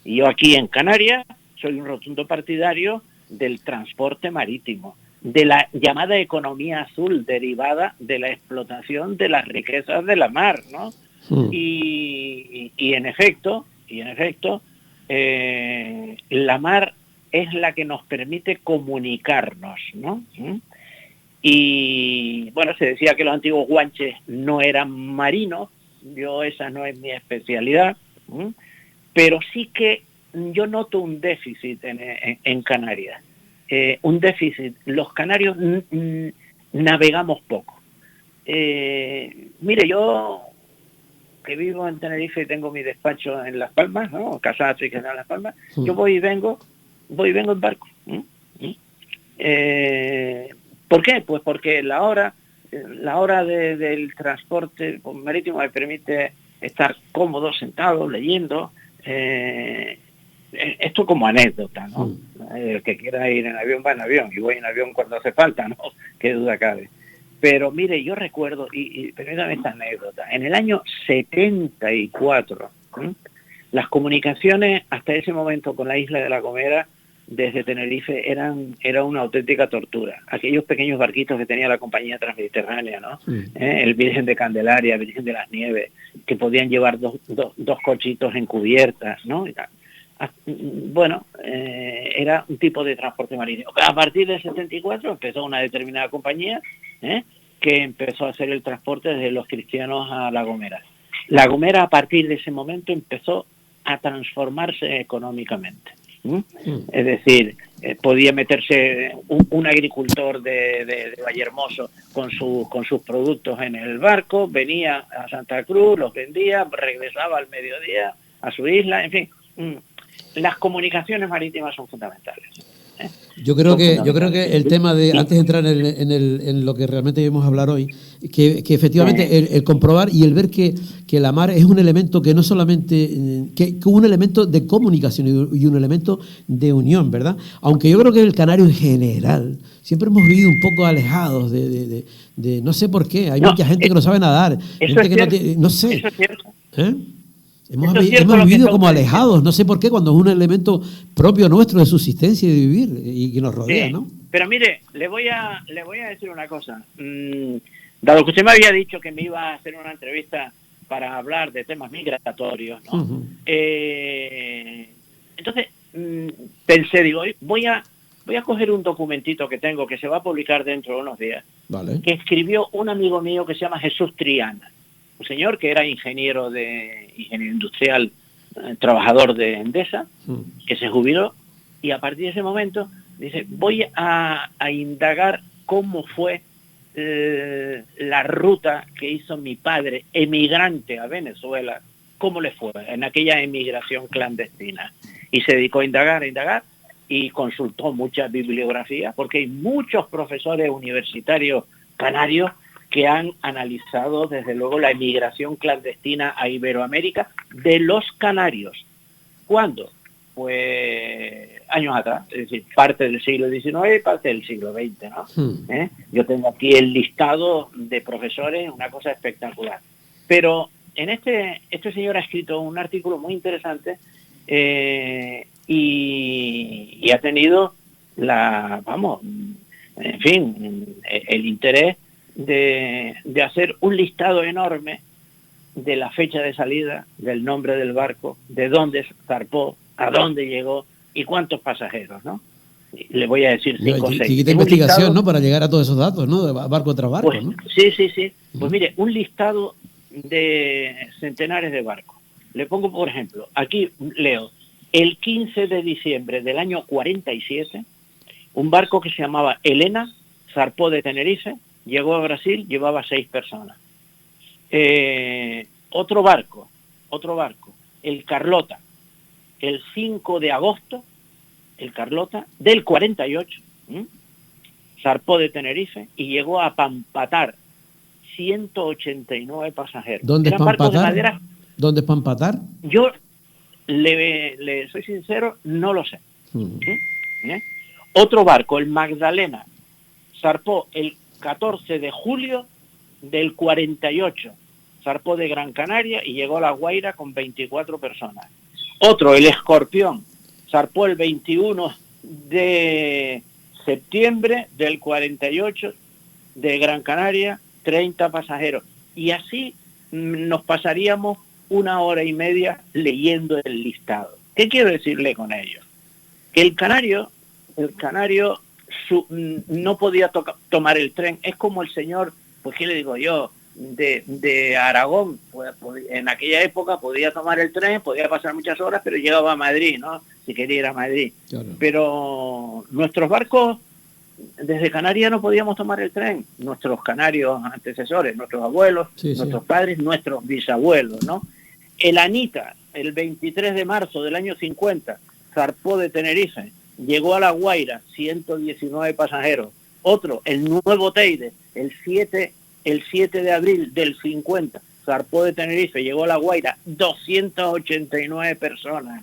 Y yo aquí en Canarias soy un rotundo partidario del transporte marítimo, de la llamada economía azul derivada de la explotación de las riquezas de la mar, ¿no? Y en efecto, la mar es la que nos permite comunicarnos, ¿no? Y bueno, se decía que los antiguos guanches no eran marinos, esa no es mi especialidad, pero sí que yo noto un déficit en Canarias, un déficit. Los canarios navegamos poco. Mire, yo que vivo en Tenerife y tengo mi despacho en Las Palmas, ¿no? Casa África en Las Palmas, yo voy y vengo en barco. ¿Por qué? Pues porque la hora del transporte marítimo me permite estar cómodo, sentado, leyendo. Esto como anécdota, ¿no? El que quiera ir en avión va en avión, y voy en avión cuando hace falta, ¿no? Qué duda cabe. Pero mire, yo recuerdo, y permítame esta anécdota, en el año 74, las comunicaciones hasta ese momento con la isla de La Gomera, desde Tenerife, era una auténtica tortura. Aquellos pequeños barquitos que tenía la compañía Transmediterránea, ¿no? El Virgen de Candelaria, Virgen de las Nieves, que podían llevar dos cochitos en cubiertas, ¿no? Y tal. Bueno, era un tipo de transporte marítimo. A partir del 74 empezó una determinada compañía que empezó a hacer el transporte desde los cristianos a La Gomera. La Gomera, a partir de ese momento, empezó a transformarse económicamente. Es decir, podía meterse un agricultor de Vallehermoso con sus productos en el barco, venía a Santa Cruz, los vendía, regresaba al mediodía a su isla, en fin. Las comunicaciones marítimas son fundamentales. Yo creo que el tema de, antes de entrar en lo que realmente debemos hablar hoy, que efectivamente el comprobar y el ver que la mar es un elemento que no solamente, que un elemento de comunicación y un elemento de unión, ¿verdad? Aunque yo creo que el canario en general siempre hemos vivido un poco alejados de no sé por qué, hay mucha gente que no sabe nadar, gente que no sé. Eso es cierto. Hemos vivido como alejados, no sé por qué, cuando es un elemento propio nuestro de subsistencia y de vivir y que nos rodea, ¿no? Pero mire, le voy a decir una cosa. Dado que usted me había dicho que me iba a hacer una entrevista para hablar de temas migratorios, ¿no? Ujú. Entonces pensé, digo, voy a coger un documentito que tengo que se va a publicar dentro de unos días, Vale. que escribió un amigo mío que se llama Jesús Triana, un señor que era ingeniero industrial, trabajador de Endesa, que se jubiló, y a partir de ese momento dice, voy a indagar cómo fue la ruta que hizo mi padre, emigrante a Venezuela, cómo le fue en aquella emigración clandestina. Y se dedicó a indagar, y consultó mucha bibliografía, porque hay muchos profesores universitarios canarios que han analizado desde luego la emigración clandestina a Iberoamérica de los canarios. ¿Cuándo? Pues años atrás, es decir, parte del siglo XIX y parte del siglo XX, ¿no? Yo tengo aquí el listado de profesores, una cosa espectacular. Pero en este señor ha escrito un artículo muy interesante y ha tenido el interés de hacer un listado enorme de la fecha de salida, del nombre del barco, de dónde zarpó, a dónde llegó y cuántos pasajeros, ¿no? Le voy a decir 5 o 6. Chiquita investigación, ¿no? Para llegar a todos esos datos, ¿no? De barco tras barco, pues, ¿no? Sí. Pues mire, un listado de centenares de barcos. Le pongo, por ejemplo, aquí leo, el 15 de diciembre del año 47, un barco que se llamaba Elena zarpó de Tenerife, llegó a Brasil, llevaba 6 personas. Otro barco, el Carlota, el 5 de agosto, el Carlota, del 48, zarpó de Tenerife y llegó a Pampatar, 189 pasajeros. ¿Dónde es Eran barcos de madera. ¿Dónde es Pampatar? Yo le soy sincero, no lo sé. Otro barco, el Magdalena, zarpó el 14 de julio del 48, zarpó de Gran Canaria y llegó a La Guaira con 24 personas. Otro, el Escorpión, zarpó el 21 de septiembre del 48 de Gran Canaria, 30 pasajeros. Y así nos pasaríamos 1 hora y media leyendo el listado. ¿Qué quiero decirle con ello? Que el canario no podía tomar el tren. Es como el señor, pues qué le digo yo, de Aragón, pues, en aquella época podía tomar el tren, podía pasar muchas horas, pero llegaba a Madrid, ¿no? Si quería ir a Madrid. Claro. Pero nuestros barcos, desde Canarias no podíamos tomar el tren. Nuestros canarios antecesores, nuestros abuelos, nuestros padres, nuestros bisabuelos, ¿no? El Anita, el 23 de marzo del año 50, zarpó de Tenerife, llegó a La Guaira, 119 pasajeros. Otro, el Nuevo Teide, el 7 de abril del 50, zarpó de Tenerife, llegó a La Guaira, 289 personas.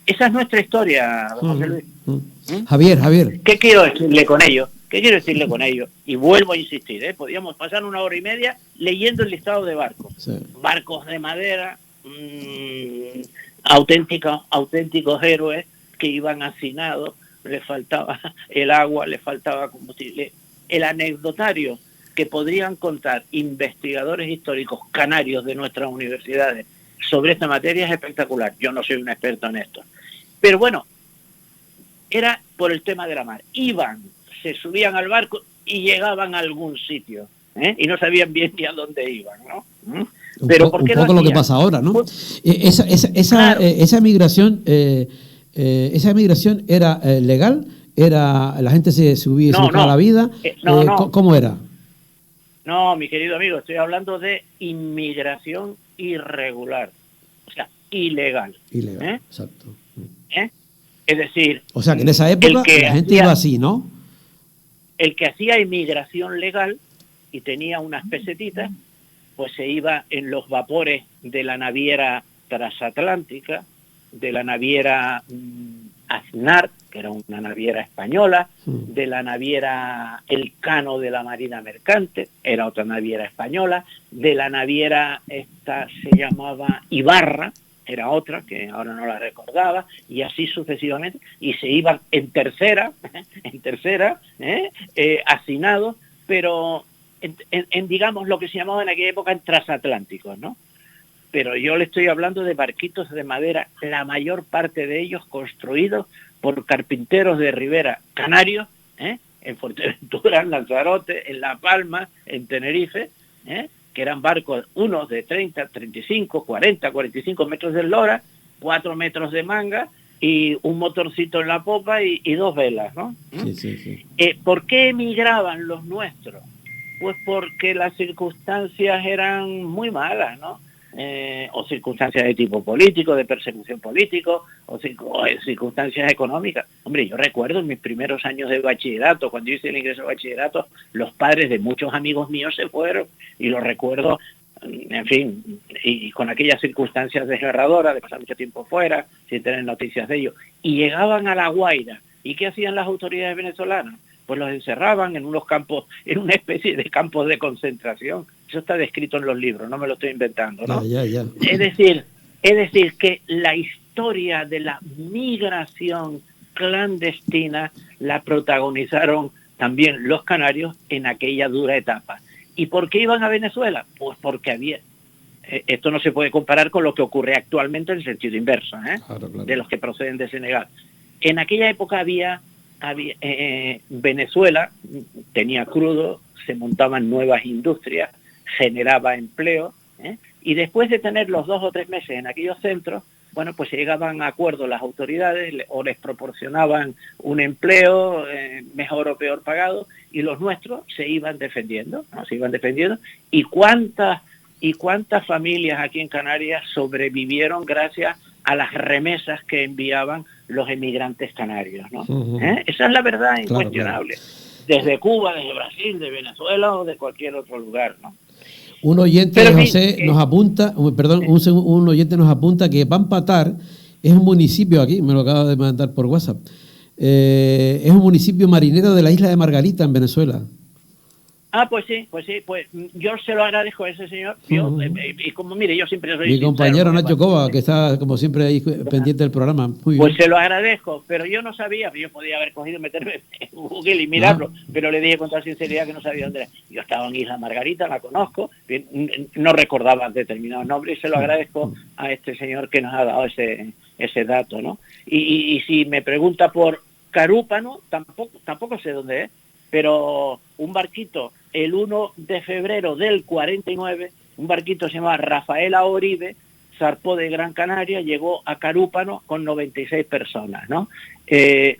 Esa es nuestra historia, José Luis. Javier. ¿Qué quiero decirle con ello? Y vuelvo a insistir, podíamos pasar 1 hora y media leyendo el listado de barcos. Sí. Barcos de madera, auténticos héroes que iban hacinados, les faltaba el agua, les faltaba combustible. El anecdotario que podrían contar investigadores históricos canarios de nuestras universidades sobre esta materia es espectacular. Yo no soy un experto en esto. Pero bueno, era por el tema de la mar. Se subían al barco y llegaban a algún sitio, y no sabían bien ni a dónde iban, ¿no? Pero ¿por qué un poco lo que pasa ahora, ¿no? Esa migración era legal, la gente se subía y se buscaba la vida. ¿Cómo era? No, mi querido amigo, estoy hablando de inmigración irregular, o sea, ilegal. Ilegal, exacto. Es decir... O sea, que en esa época la gente iba así, ¿no? El que hacía inmigración legal y tenía unas pesetitas, pues se iba en los vapores de la naviera transatlántica, de la naviera Aznar, que era una naviera española, de la naviera Elcano de la Marina Mercante, era otra naviera española, de la naviera esta se llamaba Ibarra, era otra que ahora no la recordaba, y así sucesivamente, y se iban en tercera, hacinados, pero en digamos lo que se llamaba en aquella época en transatlánticos, ¿no? pero yo le estoy hablando de barquitos de madera, la mayor parte de ellos construidos por carpinteros de Ribera, canarios, en Fuerteventura, en Lanzarote, en La Palma, en Tenerife, que eran barcos, unos de 30, 35, 40, 45 metros de eslora, 4 metros de manga y un motorcito en la popa y 2 velas, ¿no? Sí. ¿Por qué emigraban los nuestros? Pues porque las circunstancias eran muy malas, ¿no? O circunstancias de tipo político, de persecución político, o circunstancias económicas. Hombre, yo recuerdo en mis primeros años de bachillerato, cuando yo hice el ingreso de bachillerato, los padres de muchos amigos míos se fueron, y lo recuerdo, en fin, y con aquellas circunstancias desgarradoras de pasar mucho tiempo fuera, sin tener noticias de ellos, y llegaban a La Guaira. ¿Y qué hacían las autoridades venezolanas? Pues los encerraban en unos campos, en una especie de campos de concentración. Eso está descrito en los libros, no me lo estoy inventando, ¿no? Ya. Es decir que la historia de la migración clandestina la protagonizaron también los canarios en aquella dura etapa. ¿Y por qué iban a Venezuela? Pues porque había... esto no se puede comparar con lo que ocurre actualmente en sentido inverso, Claro. De los que proceden de Senegal. En aquella época Venezuela tenía crudo, se montaban nuevas industrias, generaba empleo, y después de tener los 2 o 3 meses en aquellos centros, bueno, pues llegaban a acuerdos las autoridades o les proporcionaban un empleo mejor o peor pagado, y los nuestros se iban defendiendo, ¿no? ¿Y cuántas familias aquí en Canarias sobrevivieron gracias a las remesas que enviaban los emigrantes canarios, ¿no? Esa es la verdad incuestionable. Claro. Desde Cuba, desde Brasil, de Venezuela o de cualquier otro lugar, ¿no? Un oyente, José, nos apunta, un oyente nos apunta que Pampatar es un municipio aquí, me lo acaba de mandar por WhatsApp, es un municipio marinero de la isla de Margarita, en Venezuela. Pues yo se lo agradezco a ese señor. Y como mire, yo siempre soy mi compañero Nacho Cova, que está como siempre ahí pendiente del programa. Muy bien. Pues se lo agradezco, pero yo no sabía, yo podía haber cogido, meterme en Google y mirarlo, pero le dije con toda sinceridad que no sabía dónde era. Yo estaba en Isla Margarita, la conozco, no recordaba determinados nombres, y se lo agradezco a este señor que nos ha dado ese dato, ¿no? Y si me pregunta por Carúpano, tampoco sé dónde es, pero un barquito el 1 de febrero del 49, un barquito se llama Rafaela Oribe, zarpó de Gran Canaria, llegó a Carúpano con 96 personas, ¿no?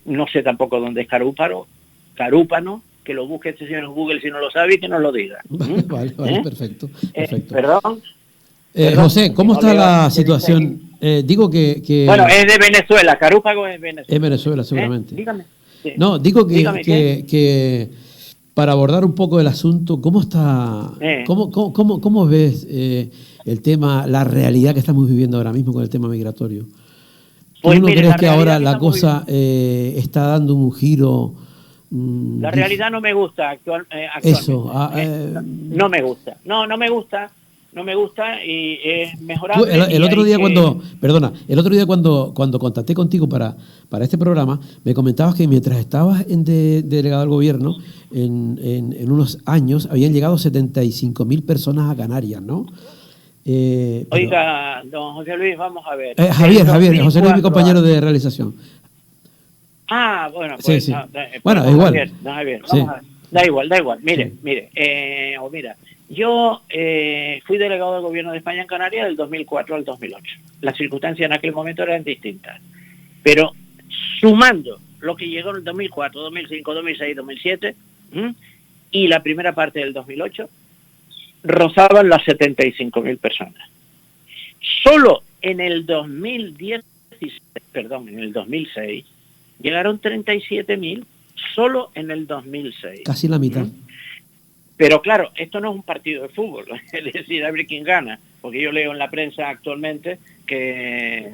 No sé tampoco dónde es Carúpano, que lo busque este señor en Google si no lo sabe y que nos lo diga. Vale, perfecto. Perdón. José, ¿cómo está la situación? Digo que... Bueno, es de Venezuela, Carúpano es Venezuela. Es Venezuela, seguramente. Dígame. Sí. No, digo que para abordar un poco el asunto, ¿cómo está? ¿Cómo ves el tema, la realidad que estamos viviendo ahora mismo con el tema migratorio? ¿Tú no crees que ahora la cosa está dando un giro? La realidad no me gusta actualmente. Eso. No me gusta. No me gusta y es mejorable. El otro día cuando contacté contigo para este programa, me comentabas que mientras estabas delegado del gobierno, en unos años habían llegado 75.000 personas a Canarias, ¿no? Oiga, don José Luis, vamos a ver. Javier, José Luis es mi compañero de realización. Bueno, pues... Sí. Bueno, es igual. Javier, vamos a ver. Da igual. Mire. Yo fui delegado del Gobierno de España en Canarias del 2004 al 2008. Las circunstancias en aquel momento eran distintas. Pero sumando lo que llegó en el 2004, 2005, 2006, 2007 y la primera parte del 2008, rozaban las 75.000 personas. Solo en el 2006, llegaron 37.000, solo en el 2006. Casi la mitad. Pero claro, esto no es un partido de fútbol, es decir, a ver quién gana, porque yo leo en la prensa actualmente que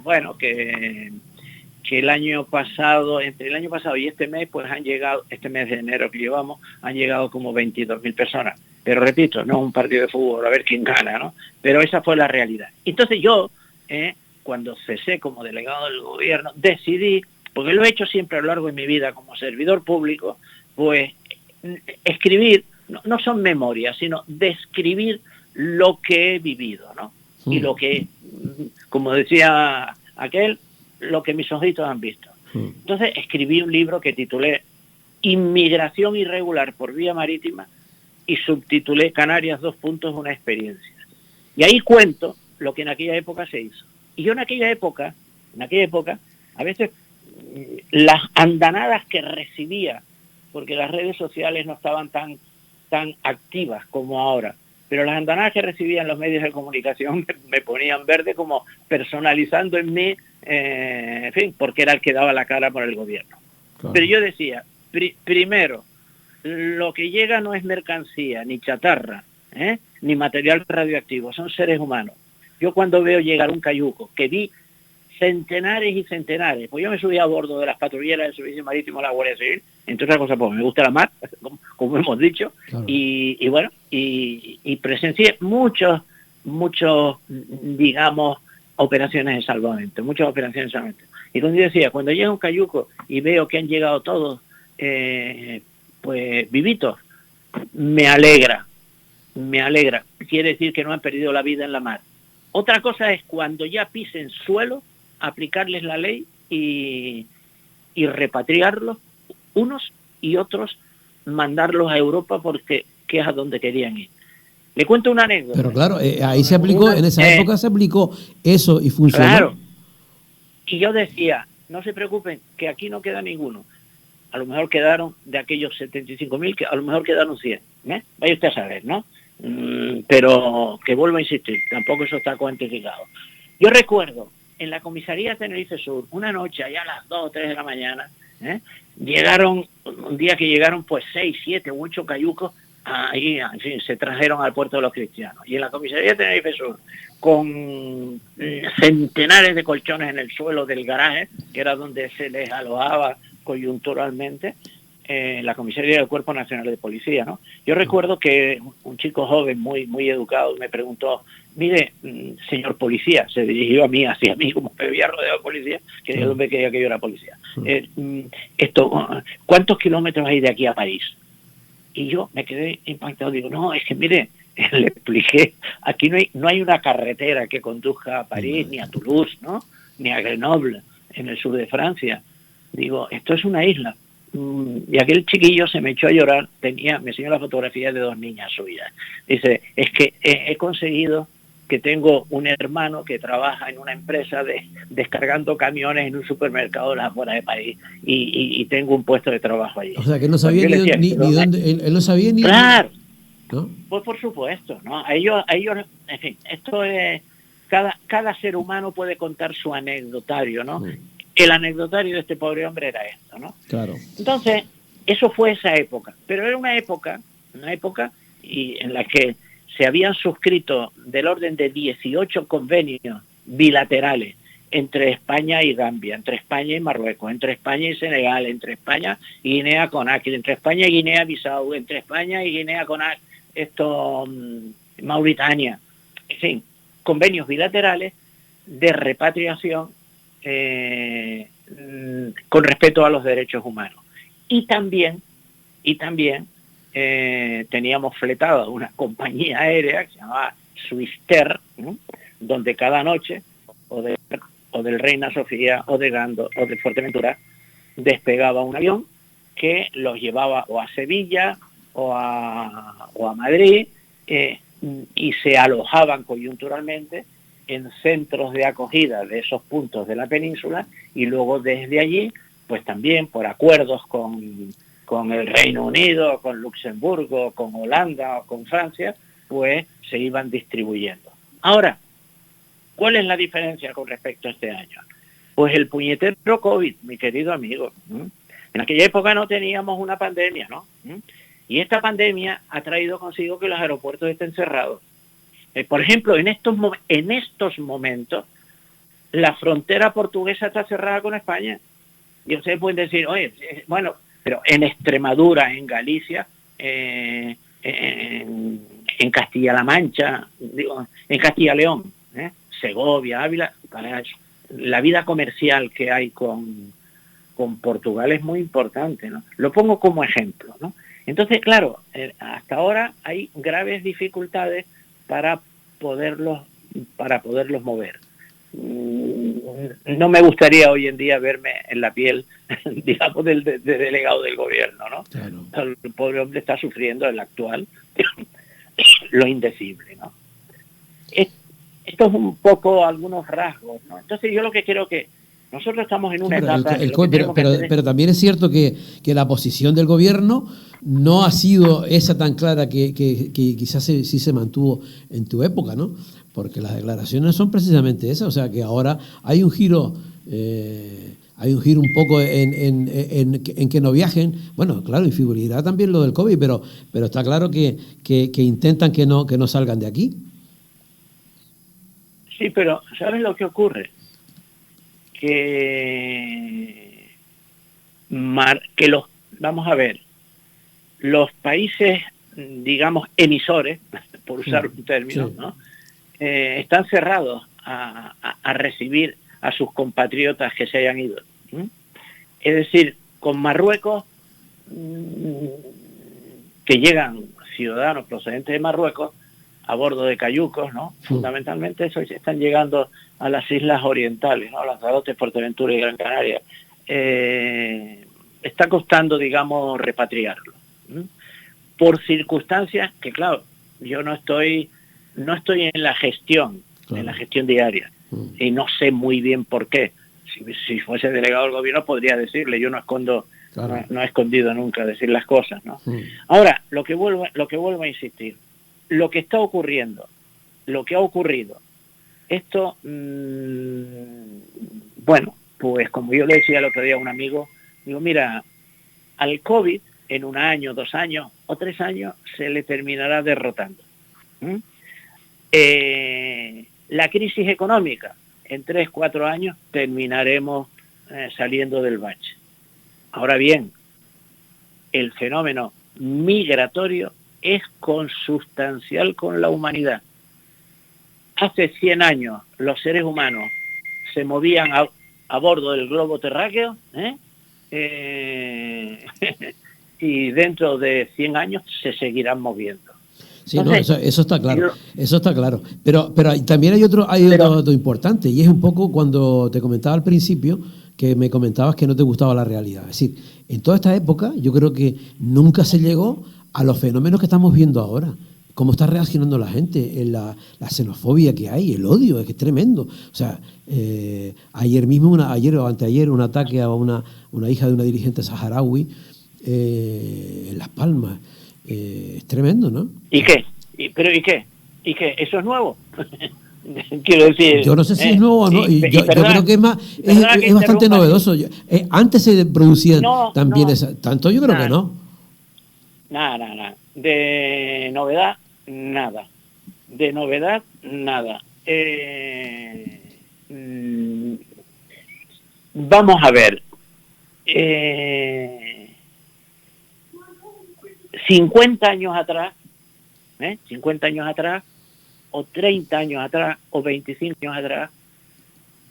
el año pasado, entre el año pasado y este mes, pues han llegado, este mes de enero que llevamos, han llegado como 22.000 personas. Pero repito, no es un partido de fútbol, a ver quién gana, ¿no? Pero esa fue la realidad. Entonces yo, cuando cesé como delegado del gobierno, decidí, porque lo he hecho siempre a lo largo de mi vida como servidor público, pues escribir, no son memorias, sino describir lo que he vivido, ¿no? y lo que, como decía aquel, lo que mis ojitos han visto. Entonces escribí un libro que titulé Inmigración irregular por vía marítima y subtitulé Canarias, una experiencia. Y ahí cuento lo que en aquella época se hizo. Y yo en aquella época, a veces las andanadas que recibía, porque las redes sociales no estaban tan activas como ahora, pero las andanadas que recibía en los medios de comunicación me ponían verde, como personalizando en mí, en fin, porque era el que daba la cara por el gobierno. Claro. Pero yo decía, primero, lo que llega no es mercancía, ni chatarra, ni material radioactivo, son seres humanos. Yo cuando veo llegar un cayuco, que vi centenares y centenares, pues yo me subí a bordo de las patrulleras del Servicio Marítimo de la Guardia Civil, entre otras cosas, pues me gusta la mar, como hemos dicho, claro. y bueno, y presencié muchos, digamos, operaciones de salvamento, Y cuando yo decía, cuando llega un cayuco y veo que han llegado todos, pues vivitos, me alegra, quiere decir que no han perdido la vida en la mar. Otra cosa es cuando ya pisen suelo, aplicarles la ley y repatriarlos, unos y otros mandarlos a Europa porque que es a donde querían ir. Le cuento una anécdota. Pero claro, ahí se aplicó, en esa época se aplicó eso y funcionó. Claro. Y yo decía, no se preocupen, que aquí no queda ninguno. A lo mejor quedaron de aquellos 75.000, que a lo mejor quedaron 100. Vaya usted a saber, ¿no? Pero que vuelvo a insistir, tampoco eso está cuantificado. Yo recuerdo en la comisaría de Tenerife Sur, una noche allá a las 2 o 3 de la mañana, llegaron, un día que llegaron pues 6, 7 u 8 cayucos, ahí, en fin, se trajeron al puerto de los cristianos. Y en la comisaría de Tenerife Sur, con centenares de colchones en el suelo del garaje, que era donde se les alojaba coyunturalmente, la comisaría del Cuerpo Nacional de Policía, ¿no? Yo recuerdo que un chico joven muy educado me preguntó, mire, señor policía, se dirigió a mí, hacia mí, como me había rodeado de policía, que yo me creía que yo era policía. ¿Cuántos kilómetros hay de aquí a París? Y yo me quedé impactado, digo, no, es que mire, le expliqué, aquí no hay una carretera que conduzca a París, ni a Toulouse, ¿no? Ni a Grenoble, en el sur de Francia. Digo, esto es una isla. Y aquel chiquillo se me echó a llorar, me enseñó la fotografía de 2 niñas suyas. Dice, es que he conseguido que tengo un hermano que trabaja en una empresa descargando camiones en un supermercado de las afueras de París y tengo un puesto de trabajo allí. O sea, que no sabía ni dónde, él no sabía ni... Claro, ¿no? Pues por supuesto, ¿no? A ellos, en fin, esto es... Cada ser humano puede contar su anecdotario, ¿no? El anecdotario de este pobre hombre era esto, ¿no? Claro. Entonces, eso fue esa época. Pero era una época y en la que se habían suscrito del orden de 18 convenios bilaterales entre España y Gambia, entre España y Marruecos, entre España y Senegal, entre España y Guinea-Conakry, entre España y Guinea-Bissau, entre España y Guinea-Conakry, Mauritania. En fin, convenios bilaterales de repatriación con respeto a los derechos humanos. Y también teníamos fletada una compañía aérea que se llamaba Swisster, ¿no? Donde cada noche o del Reina Sofía o de Gando o de Fuerteventura despegaba un avión que los llevaba o a Sevilla o a Madrid y se alojaban coyunturalmente en centros de acogida de esos puntos de la península y luego desde allí, pues también por acuerdos con el Reino Unido, con Luxemburgo, con Holanda o con Francia, pues se iban distribuyendo. Ahora, ¿cuál es la diferencia con respecto a este año? Pues el puñetero COVID, mi querido amigo. En aquella época no teníamos una pandemia, ¿no? Y esta pandemia ha traído consigo que los aeropuertos estén cerrados. Por ejemplo, en estos momentos, la frontera portuguesa está cerrada con España. Y ustedes pueden decir, oye, bueno, pero en Extremadura, en Galicia, en Castilla-La Mancha, en Castilla-León, Segovia, Ávila, la vida comercial que hay con Portugal es muy importante, ¿no? Lo pongo como ejemplo, ¿no? Entonces, claro, hasta ahora hay graves dificultades para poderlos para poderlos mover. No me gustaría hoy en día verme en la piel, digamos, del delegado del gobierno, ¿no? Claro. El pobre hombre está sufriendo el actual, lo indecible, ¿no? Esto es un poco algunos rasgos, ¿no? Entonces yo lo que quiero que nosotros estamos en una etapa... Pero también es cierto que la posición del gobierno no ha sido esa tan clara que quizás sí se mantuvo en tu época, ¿no? Porque las declaraciones son precisamente esas, o sea que ahora hay un giro un poco en que no viajen. Bueno, claro, y figuridad también lo del COVID, pero está claro que intentan que no salgan de aquí. Sí, pero ¿sabes lo que ocurre? Que vamos a ver, los países, digamos, emisores, por usar un término, sí, ¿no? Están cerrados a recibir a sus compatriotas que se hayan ido. Es decir, con Marruecos, que llegan ciudadanos procedentes de Marruecos a bordo de cayucos, ¿no? Fundamentalmente eso, están llegando a las islas orientales, ¿no? Lanzarote, Fuerteventura y Gran Canaria. Está costando, digamos, repatriarlo. Por circunstancias que, claro, yo no estoy en la gestión, claro, en la gestión diaria, y no sé muy bien por qué. Si fuese delegado del gobierno podría decirle, yo no escondo, claro, no he escondido nunca decir las cosas, ¿no? Ahora, lo que vuelvo a insistir, lo que está ocurriendo, lo que ha ocurrido, esto, bueno, pues como yo le decía el otro día a un amigo, digo, mira, al COVID en 1 año, 2 años o 3 años se le terminará derrotando. La crisis económica, en 3, 4 años terminaremos saliendo del bache. Ahora bien, el fenómeno migratorio es consustancial con la humanidad. Hace 100 años los seres humanos se movían a bordo del globo terráqueo, y dentro de 100 años se seguirán moviendo. Sí, entonces, no, eso está claro, eso está claro. Pero también hay otro dato importante, y es un poco cuando te comentaba al principio que me comentabas que no te gustaba la realidad. Es decir, en toda esta época yo creo que nunca se llegó a los fenómenos que estamos viendo ahora. Cómo está reaccionando la gente, la xenofobia que hay, el odio, es que es tremendo. O sea, ayer mismo, ayer o anteayer, un ataque a una hija de una dirigente saharaui en Las Palmas. Es tremendo, ¿no? ¿Y qué? ¿Pero y qué? ¿Y qué? ¿Eso es nuevo? Quiero decir... Yo no sé si es nuevo o no. Yo creo que es bastante novedoso. Antes se producían también tanto yo creo que no. Nada. De novedad, nada. De novedad, nada. Vamos a ver. 50 años atrás, 50 años atrás, o 30 años atrás, o 25 años atrás,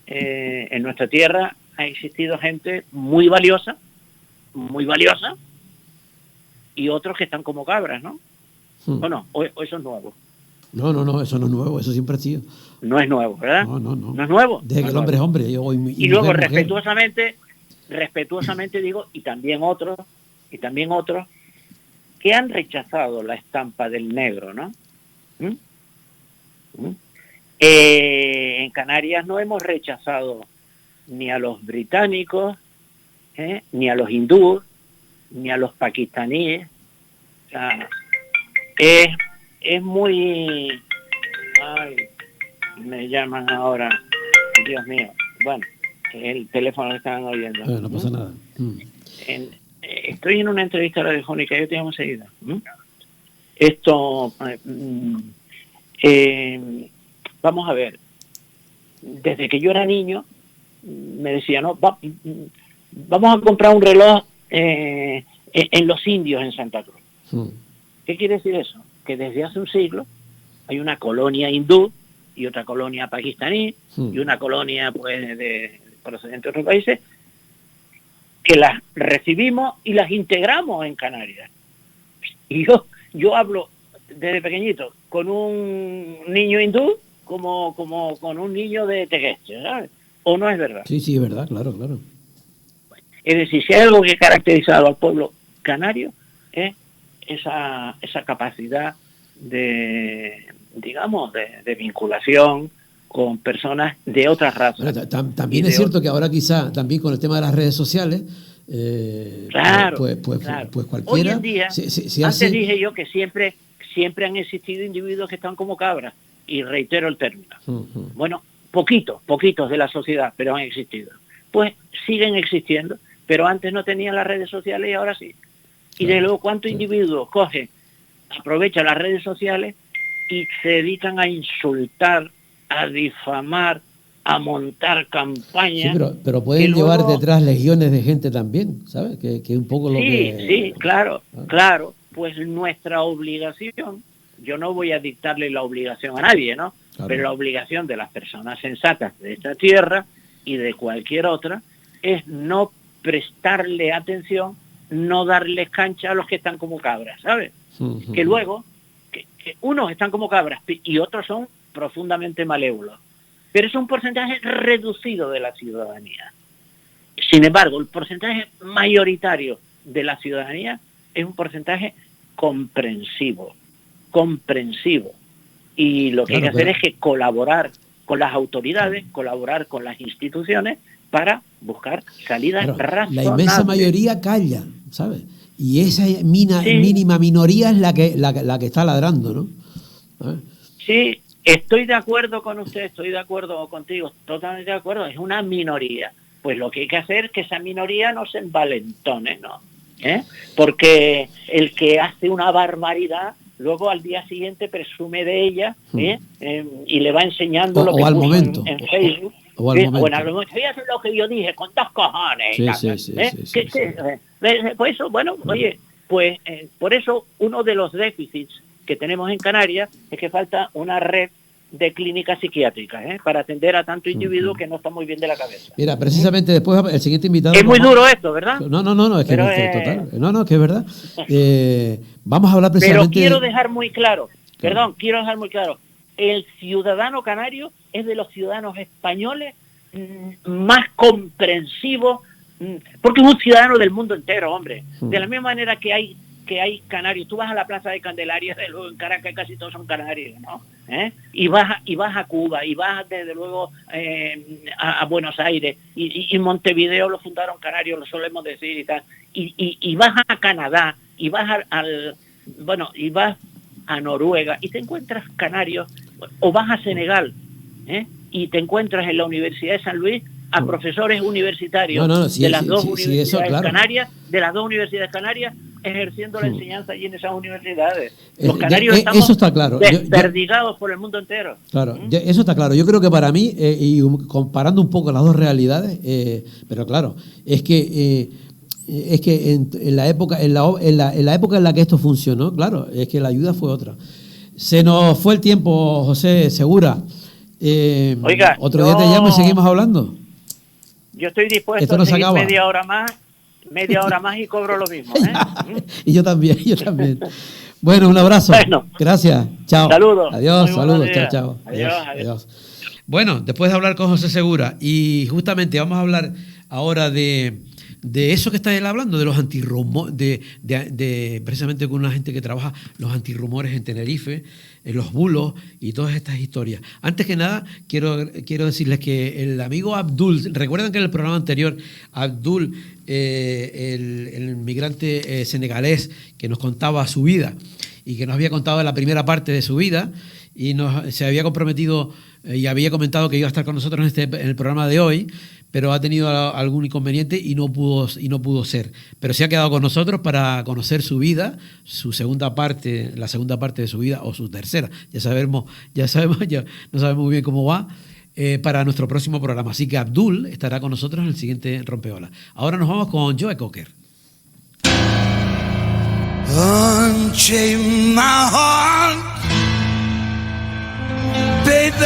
en nuestra tierra ha existido gente muy valiosa, y otros que están como cabras, ¿no? ¿O no? ¿O eso es nuevo? No, eso no es nuevo, eso siempre ha sido. No es nuevo, ¿verdad? No. ¿No es nuevo? Desde que el hombre es hombre. Y luego, respetuosamente digo, y también otros, que han rechazado la estampa del negro, ¿no? En Canarias no hemos rechazado ni a los británicos, ni a los hindúes, ni a los pakistaníes. O sea, es muy... Ay, me llaman ahora, Dios mío. Bueno, el teléfono lo estaban oyendo. No pasa nada. Estoy en una entrevista radiofónica, yo te llamo enseguida. Esto, vamos a ver, desde que yo era niño, me decía, no, vamos a comprar un reloj en Los Indios, en Santa Cruz. ¿Qué quiere decir eso? Que desde hace un siglo hay una colonia hindú y otra colonia pakistaní y una colonia pues de procedente de otros países, que las recibimos y las integramos en Canarias. Y yo hablo desde pequeñito con un niño hindú como con un niño de Tegueste, ¿sabes? ¿O no es verdad? Sí, sí, es verdad, claro, claro. Es decir, si hay algo que ha caracterizado al pueblo canario es esa capacidad de, digamos, de vinculación con personas de otras razas. Bueno, también es cierto que ahora quizá, también con el tema de las redes sociales, Claro, pues Hoy cualquiera en día, se antes hace... dije yo que siempre han existido individuos que están como cabras, y reitero el término. Ujú. Bueno, poquitos de la sociedad, pero han existido. Pues siguen existiendo, pero antes no tenían las redes sociales y ahora sí. Y desde luego, ¿cuántos individuos aprovechan las redes sociales y se dedican a insultar, a difamar, a montar Sí, campañas? pero Que pueden llevar luego, detrás legiones de gente también, ¿sabes? Que un poco lo sí, que... claro, pues nuestra obligación, yo no voy a dictarle la obligación a nadie, ¿no? Claro. Pero la obligación de las personas sensatas de esta tierra y de cualquier otra es no prestarle atención, no darles cancha a los que están como cabras, ¿sabes? Ujú. Que luego, que unos están como cabras y otros son profundamente malévolos. Pero es un porcentaje reducido de la ciudadanía. Sin embargo, el porcentaje mayoritario de la ciudadanía es un porcentaje comprensivo. Y lo que hay que hacer es que colaborar con las autoridades, colaborar con las instituciones para buscar salidas razonables. La inmensa mayoría calla, ¿sabes? Y esa Sí. mínima minoría es la que está ladrando, ¿no? ¿Sabes? Sí, estoy de acuerdo con usted, estoy de acuerdo contigo, totalmente de acuerdo, es una minoría. Pues lo que hay que hacer es que esa minoría no se envalentone, ¿no? Porque el que hace una barbaridad, luego al día siguiente presume de ella, y le va enseñando lo que al puso momento, en Facebook. o al momento. Bueno, fíjate lo que yo dije, con dos cojones. Sí. Pues eso, bueno, oye, pues por eso uno de los déficits que tenemos en Canarias es que falta una red de clínicas psiquiátricas para atender a tanto individuo que no está muy bien de la cabeza. Mira, precisamente después el siguiente invitado... Es muy duro esto, ¿verdad? No, es que Pero, es total. No, que es verdad. Vamos a hablar precisamente... Pero quiero dejar muy claro, el ciudadano canario es de los ciudadanos españoles más comprensivos, porque es un ciudadano del mundo entero, hombre. De la misma manera que hay canarios, tú vas a la Plaza de Candelaria, desde luego en Caracas casi todos son canarios, ¿no? Y vas a Cuba, y vas desde luego a Buenos Aires, y Montevideo lo fundaron canarios, lo solemos decir y tal, y vas a Canadá, y vas y vas a Noruega, y te encuentras canarios, o vas a Senegal, y te encuentras en la Universidad de San Luis a profesores universitarios de las dos universidades canarias, ejerciendo la enseñanza allí en esas universidades. Los canarios estamos eso está claro. desperdigados por el mundo entero. Claro, eso está claro. Yo creo que para mí, y comparando un poco las dos realidades, pero claro, es que en la época en la época en la que esto funcionó, claro, es que la ayuda fue otra. Se nos fue el tiempo, José Segura. Oiga, otro día te llamo y seguimos hablando. Yo estoy dispuesto a seguir media hora más y cobro lo mismo. Y yo también. Bueno, un abrazo. Bueno, gracias. Chao. Saludos. Adiós, saludos. Chao. Adiós. Bueno, después de hablar con José Segura, y justamente vamos a hablar ahora de eso que está él hablando, de los antirrumores, precisamente con una gente que trabaja los antirrumores en Tenerife, los bulos y todas estas historias. Antes que nada, quiero decirles que el amigo Abdul, recuerdan que en el programa anterior, Abdul, el migrante senegalés que nos contaba su vida y que nos había contado la primera parte de su vida y se había comprometido y había comentado que iba a estar con nosotros en el programa de hoy, pero ha tenido algún inconveniente y no pudo ser. Pero se ha quedado con nosotros para conocer su vida, la segunda parte de su vida, o su tercera. Ya no sabemos muy bien cómo va, para nuestro próximo programa. Así que Abdul estará con nosotros en el siguiente Rompeolas. Ahora nos vamos con Joe Cocker. Unchain my heart, baby.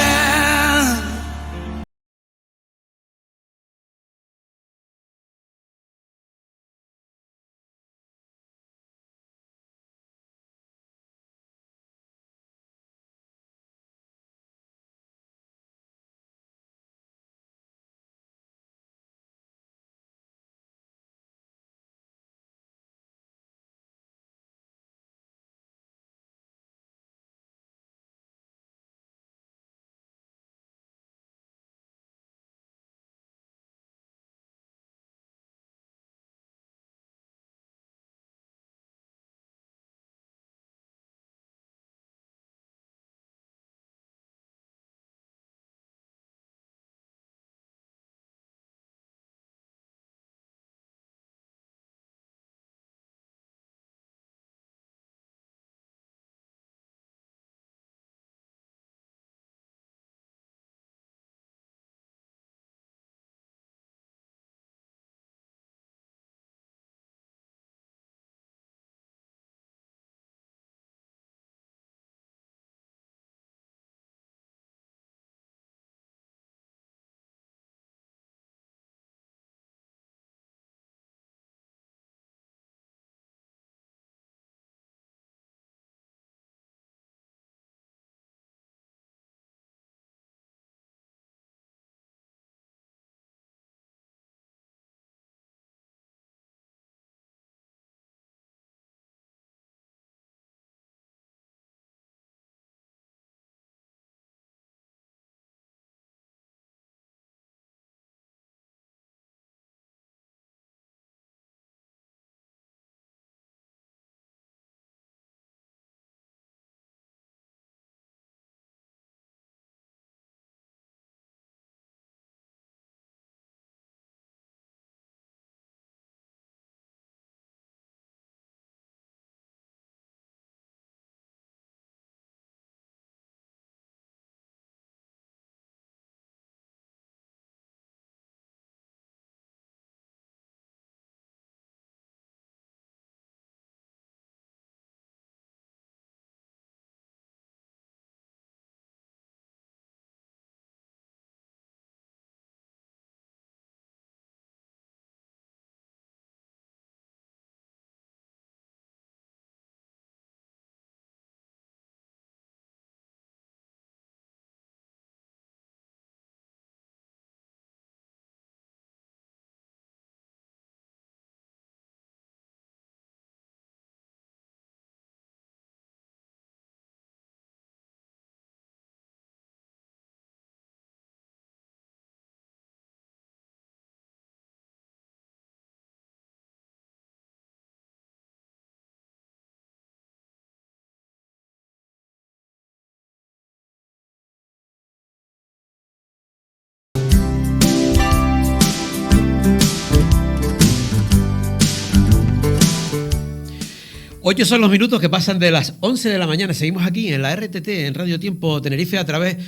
8 son los minutos que pasan de las 11 de la mañana. Seguimos aquí en la RTT, en Radio Tiempo Tenerife, a través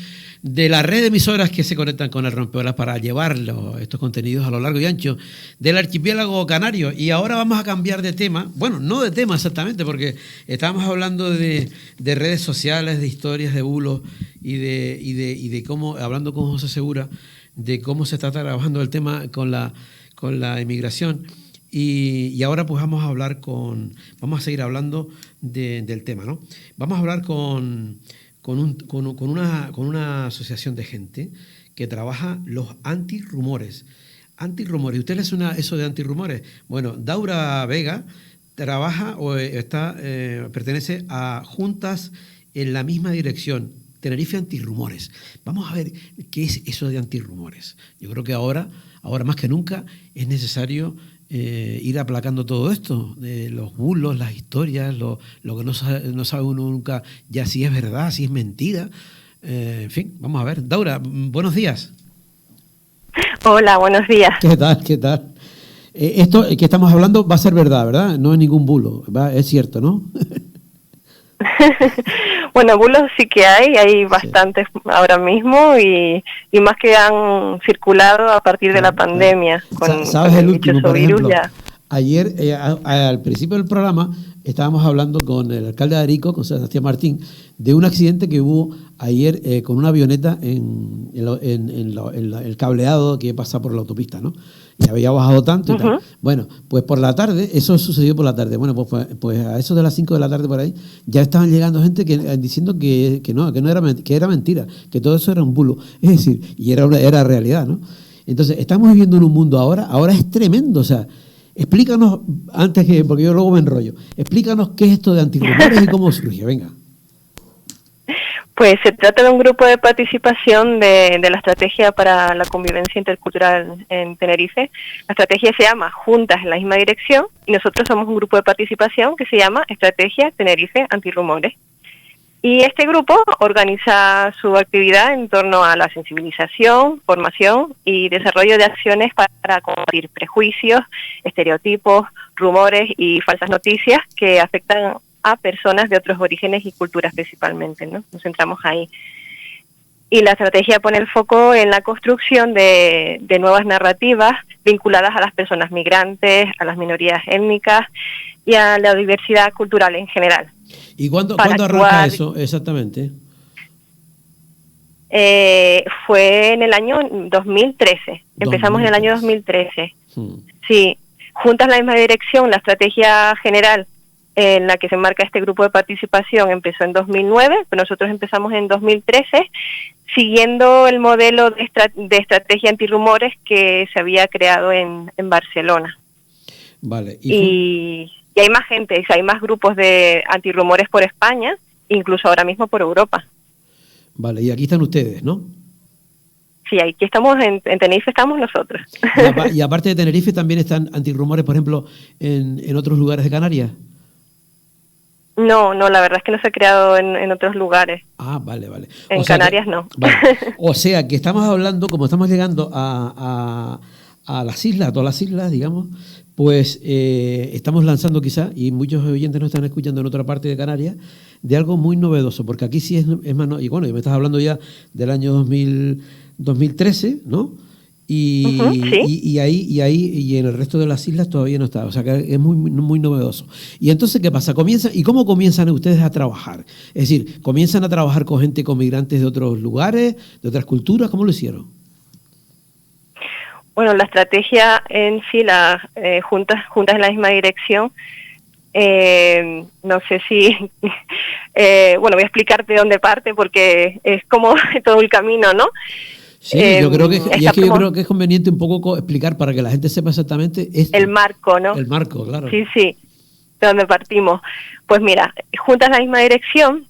de la red de emisoras que se conectan con el Rompeolas para llevar estos contenidos a lo largo y ancho del archipiélago canario. Y ahora vamos a cambiar de tema. Bueno, no de tema exactamente, porque estábamos hablando de redes sociales, de historias, de bulos y de cómo, hablando con José Segura, de cómo se está trabajando el tema con la inmigración. Y ahora pues vamos a seguir hablando del tema, ¿no? Vamos a hablar con una asociación de gente que trabaja los antirrumores. Antirrumores. ¿Usted le suena eso de antirrumores? Bueno, Daura Vega trabaja pertenece a Juntas en la misma dirección, Tenerife Antirrumores. Vamos a ver qué es eso de antirrumores. Yo creo que ahora más que nunca es necesario ir aplacando todo esto, los bulos, las historias, lo que no sabe uno nunca ya si es verdad, si es mentira. En fin, vamos a ver. Daura, buenos días. Hola, buenos días. ¿Qué tal? Esto que estamos hablando va a ser verdad, ¿verdad? No es ningún bulo, es cierto, ¿no? Bueno, bulos sí que hay bastantes ahora mismo y más que han circulado a partir de la pandemia. ¿Sabes el último, por ejemplo? Ayer, al principio del programa, estábamos hablando con el alcalde de Arico, con Sebastián Martín, de un accidente que hubo ayer con una avioneta en el cableado que pasa por la autopista, ¿no? Y había bajado tanto y tal. Bueno, pues por la tarde, eso sucedió por la tarde. Bueno, pues a eso de las 5 de la tarde por ahí, ya estaban llegando gente diciendo que era mentira, que todo eso era un bulo. Es decir, y era realidad, ¿no? Entonces, estamos viviendo en un mundo ahora es tremendo, o sea, explícanos, porque yo luego me enrollo, explícanos qué es esto de antirrumores y cómo surge, venga. Pues se trata de un grupo de participación de la Estrategia para la Convivencia Intercultural en Tenerife. La estrategia se llama Juntas en la misma dirección y nosotros somos un grupo de participación que se llama Estrategia Tenerife Antirrumores. Y este grupo organiza su actividad en torno a la sensibilización, formación y desarrollo de acciones para combatir prejuicios, estereotipos, rumores y falsas noticias que afectan a personas de otros orígenes y culturas principalmente, ¿no? Nos centramos ahí. Y la estrategia pone el foco en la construcción de nuevas narrativas vinculadas a las personas migrantes, a las minorías étnicas y a la diversidad cultural en general. ¿Y cuándo arranca eso exactamente? Fue en el año 2013. Empezamos en el año 2013. Sí, Juntas en la misma dirección, la estrategia general en la que se enmarca este grupo de participación empezó en 2009, pero nosotros empezamos en 2013, siguiendo el modelo de estrategia antirrumores que se había creado en Barcelona. Vale. Y hay más gente, hay más grupos de antirrumores por España, incluso ahora mismo por Europa. Vale, y aquí están ustedes, ¿no? Sí, aquí estamos, en Tenerife estamos nosotros. Y aparte de Tenerife también están antirrumores, por ejemplo, en otros lugares de Canarias. No, la verdad es que no se ha creado en otros lugares. Ah, vale. En Canarias no. Vale. O sea que estamos hablando, como estamos llegando a las islas, a todas las islas, digamos, pues estamos lanzando quizá, y muchos oyentes nos están escuchando en otra parte de Canarias, de algo muy novedoso, porque aquí sí es más... Y bueno, y me estás hablando ya del año 2013, ¿no? Y, sí. y ahí en el resto de las islas todavía no está, o sea que es muy novedoso. Y entonces, ¿qué pasa? ¿Cómo comienzan ustedes a trabajar? Es decir, ¿comienzan a trabajar con gente, con migrantes de otros lugares, de otras culturas? ¿Cómo lo hicieron? Bueno, la estrategia en sí, juntas en la misma dirección, no sé si... bueno, voy a explicarte de dónde parte porque es como todo el camino, ¿no? Sí, yo creo que es conveniente un poco explicar para que la gente sepa exactamente esto. El marco, ¿no? El marco, claro. Sí, de donde partimos. Pues mira, Juntas en la misma dirección,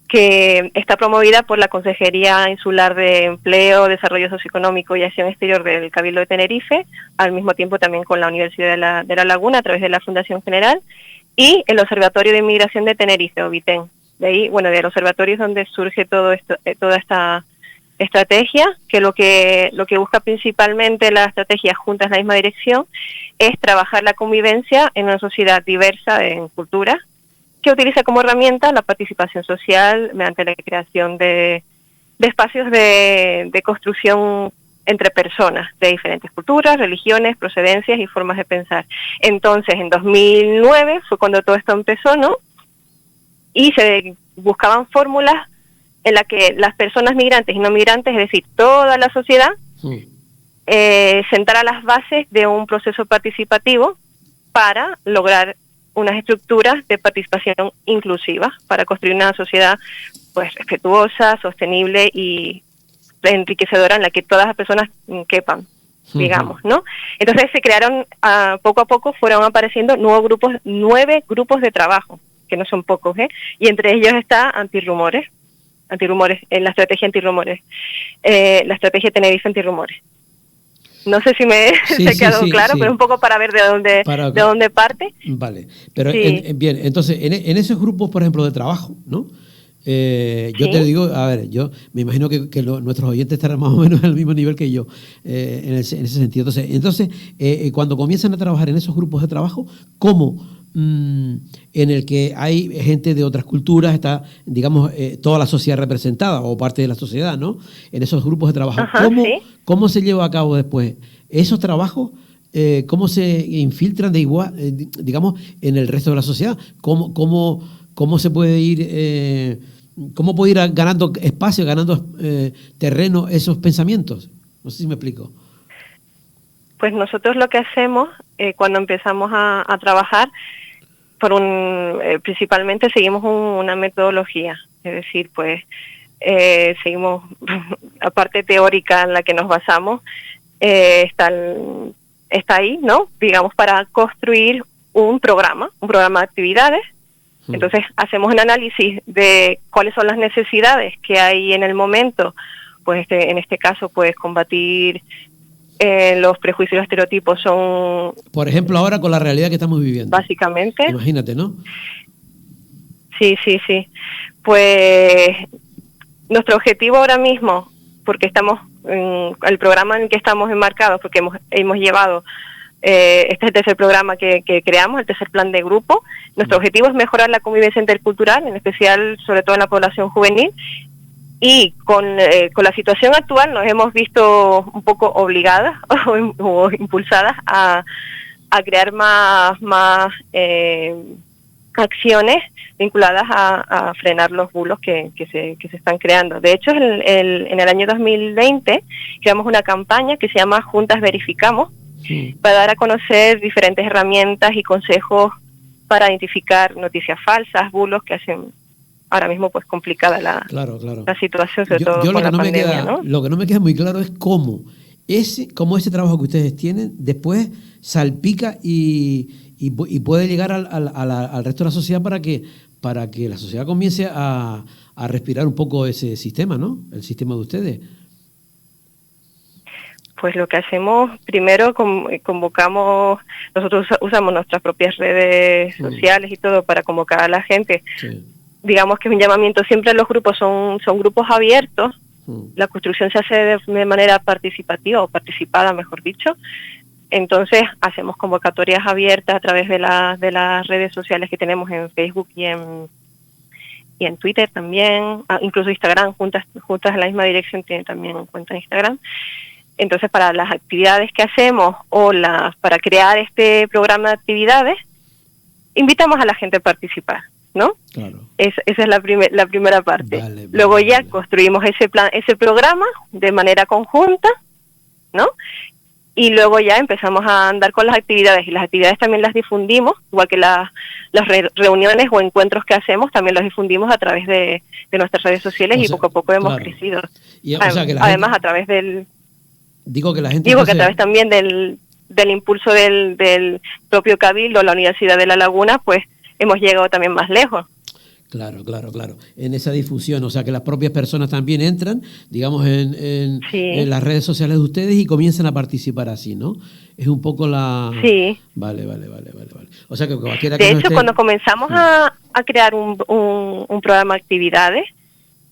que está promovida por la Consejería Insular de Empleo, Desarrollo Socioeconómico y Acción Exterior del Cabildo de Tenerife, al mismo tiempo también con la Universidad de la Laguna a través de la Fundación General, y el Observatorio de Inmigración de Tenerife, OBITEN. De ahí, bueno, del observatorio es donde surge todo esto, toda esta estrategia, que lo que busca principalmente la estrategia Juntas en la misma dirección es trabajar la convivencia en una sociedad diversa en cultura, que utiliza como herramienta la participación social mediante la creación de espacios de construcción entre personas de diferentes culturas, religiones, procedencias y formas de pensar. Entonces, en 2009 fue cuando todo esto empezó, ¿no? Y se buscaban fórmulas en las que las personas migrantes y no migrantes, es decir, toda la sociedad, sentara las bases de un proceso participativo para lograr unas estructuras de participación inclusiva, para construir una sociedad pues respetuosa, sostenible y enriquecedora en la que todas las personas quepan, digamos, ¿no? Entonces se crearon, poco a poco fueron apareciendo 9 grupos de trabajo, que no son pocos, y entre ellos está antirrumores, en la estrategia antirrumores, la estrategia Tenerife antirrumores. No sé si se ha quedado claro, pero un poco para ver de dónde parte. Vale, pero bien, entonces, en esos grupos, por ejemplo, de trabajo, ¿no? Yo te digo, a ver, yo me imagino que nuestros oyentes estarán más o menos al mismo nivel que yo en ese sentido. Entonces cuando comienzan a trabajar en esos grupos de trabajo, ¿cómo en el que hay gente de otras culturas, está, digamos, toda la sociedad representada o parte de la sociedad, ¿no? En esos grupos de trabajo, ¿cómo se lleva a cabo después esos trabajos? ¿Cómo se infiltran de igual, digamos, en el resto de la sociedad? ¿Cómo se puede ir, cómo puede ir ganando espacio, ganando terreno esos pensamientos? No sé si me explico. Pues nosotros lo que hacemos cuando empezamos a trabajar, principalmente seguimos una metodología, es decir, pues seguimos, aparte teórica en la que nos basamos, está ahí, ¿no? Digamos, para construir un programa de actividades. Entonces hacemos un análisis de cuáles son las necesidades que hay en el momento, pues en este caso pues combatir los prejuicios y los estereotipos son... Por ejemplo, ahora con la realidad que estamos viviendo. Básicamente. Imagínate, ¿no? Sí. Pues nuestro objetivo ahora mismo, porque estamos el programa en el que estamos enmarcados, porque hemos llevado... este es el tercer programa que creamos, el tercer plan de grupo. Nuestro objetivo es mejorar la convivencia intercultural, en especial, sobre todo en la población juvenil, y con la situación actual nos hemos visto un poco obligadas o impulsadas a crear más acciones vinculadas a frenar los bulos que se están creando. De hecho, en el año 2020 creamos una campaña que se llama Juntas Verificamos, para dar a conocer diferentes herramientas y consejos para identificar noticias falsas, bulos que hacen ahora mismo pues complicada la situación, sobre todo con la pandemia, ¿no? Lo que no me queda muy claro es cómo ese trabajo que ustedes tienen después salpica y puede llegar al resto de la sociedad para que la sociedad comience a respirar un poco ese sistema, ¿no? El sistema de ustedes. Pues lo que hacemos, primero convocamos, nosotros usamos nuestras propias redes sociales y todo para convocar a la gente. Sí. Digamos que es un llamamiento siempre, los grupos son grupos abiertos, la construcción se hace de manera participativa o participada, mejor dicho. Entonces hacemos convocatorias abiertas a través de las redes sociales que tenemos en Facebook y en Twitter también, incluso Instagram, juntas en la misma dirección, tiene también en cuenta en Instagram. Entonces, para las actividades que hacemos para crear este programa de actividades, invitamos a la gente a participar, ¿no? Claro. Esa es la primera parte. Luego ya construimos ese programa de manera conjunta, ¿no? Y luego ya empezamos a andar con las actividades, y las actividades también las difundimos, igual que las reuniones o encuentros que hacemos, también los difundimos a través de nuestras redes sociales, y poco a poco hemos crecido. Y, además, a través del... Digo que a través también del impulso del propio Cabildo, la Universidad de La Laguna, pues hemos llegado también más lejos. Claro. En esa difusión, o sea que las propias personas también entran, digamos, en las redes sociales de ustedes y comienzan a participar así, ¿no? Es un poco la... Sí. Vale. O sea que cualquiera de hecho, cuando comenzamos a crear un programa de actividades,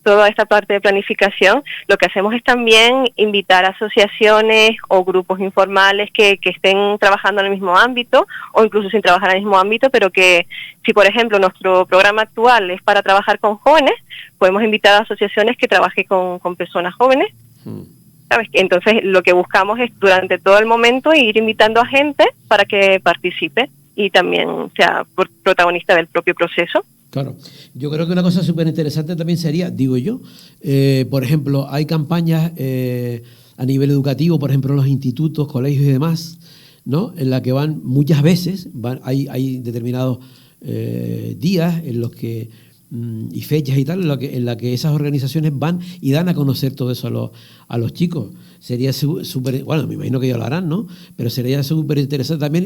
toda esta parte de planificación, lo que hacemos es también invitar a asociaciones o grupos informales que estén trabajando en el mismo ámbito, o incluso sin trabajar en el mismo ámbito, pero que si, por ejemplo, nuestro programa actual es para trabajar con jóvenes, podemos invitar a asociaciones que trabajen con personas jóvenes, ¿sabes? Entonces, lo que buscamos es, durante todo el momento, ir invitando a gente para que participe y también sea protagonista del propio proceso. Claro, yo creo que una cosa súper interesante también sería, digo yo, por ejemplo, hay campañas a nivel educativo, por ejemplo, en los institutos, colegios y demás, ¿no? En la que van muchas veces, hay determinados días en los que y fechas y tal, en la que esas organizaciones van y dan a conocer todo eso a los chicos. Sería súper, bueno, me imagino que ya lo harán, ¿no? Pero sería súper interesante también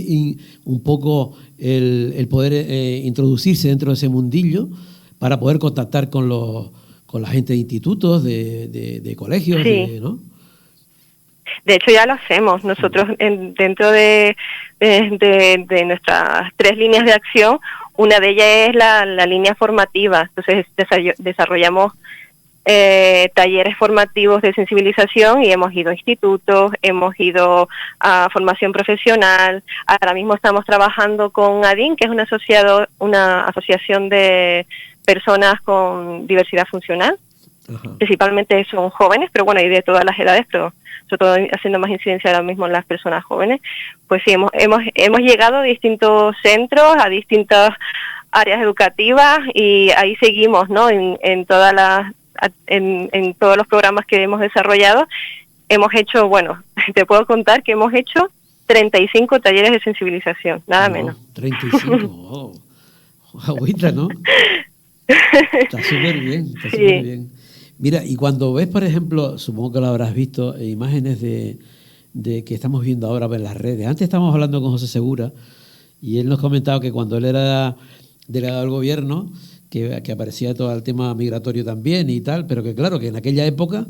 un poco el poder introducirse dentro de ese mundillo para poder contactar con la gente de institutos, de colegios, sí. ¿no? De hecho, ya lo hacemos. Nosotros, dentro de nuestras 3 líneas de acción, una de ellas es la línea formativa. Entonces, desarrollamos talleres formativos de sensibilización y hemos ido a institutos, hemos ido a formación profesional. Ahora mismo estamos trabajando con ADIN, que es una asociación de personas con diversidad funcional. Ajá. Principalmente son jóvenes, pero bueno, hay de todas las edades, pero sobre todo haciendo más incidencia ahora mismo en las personas jóvenes. Pues sí, hemos llegado a distintos centros, a distintas áreas educativas, y ahí seguimos, ¿no? En todos los programas que hemos desarrollado. Hemos hecho, bueno, te puedo contar que hemos hecho 35 talleres de sensibilización, nada menos. 35, wow. Agüita, ¿no? Está súper bien, está súper bien. Mira, y cuando ves, por ejemplo, supongo que lo habrás visto, imágenes de que estamos viendo ahora en las redes. Antes estábamos hablando con José Segura y él nos comentaba que cuando él era delegado del gobierno, que aparecía todo el tema migratorio también y tal, pero que claro, que en aquella época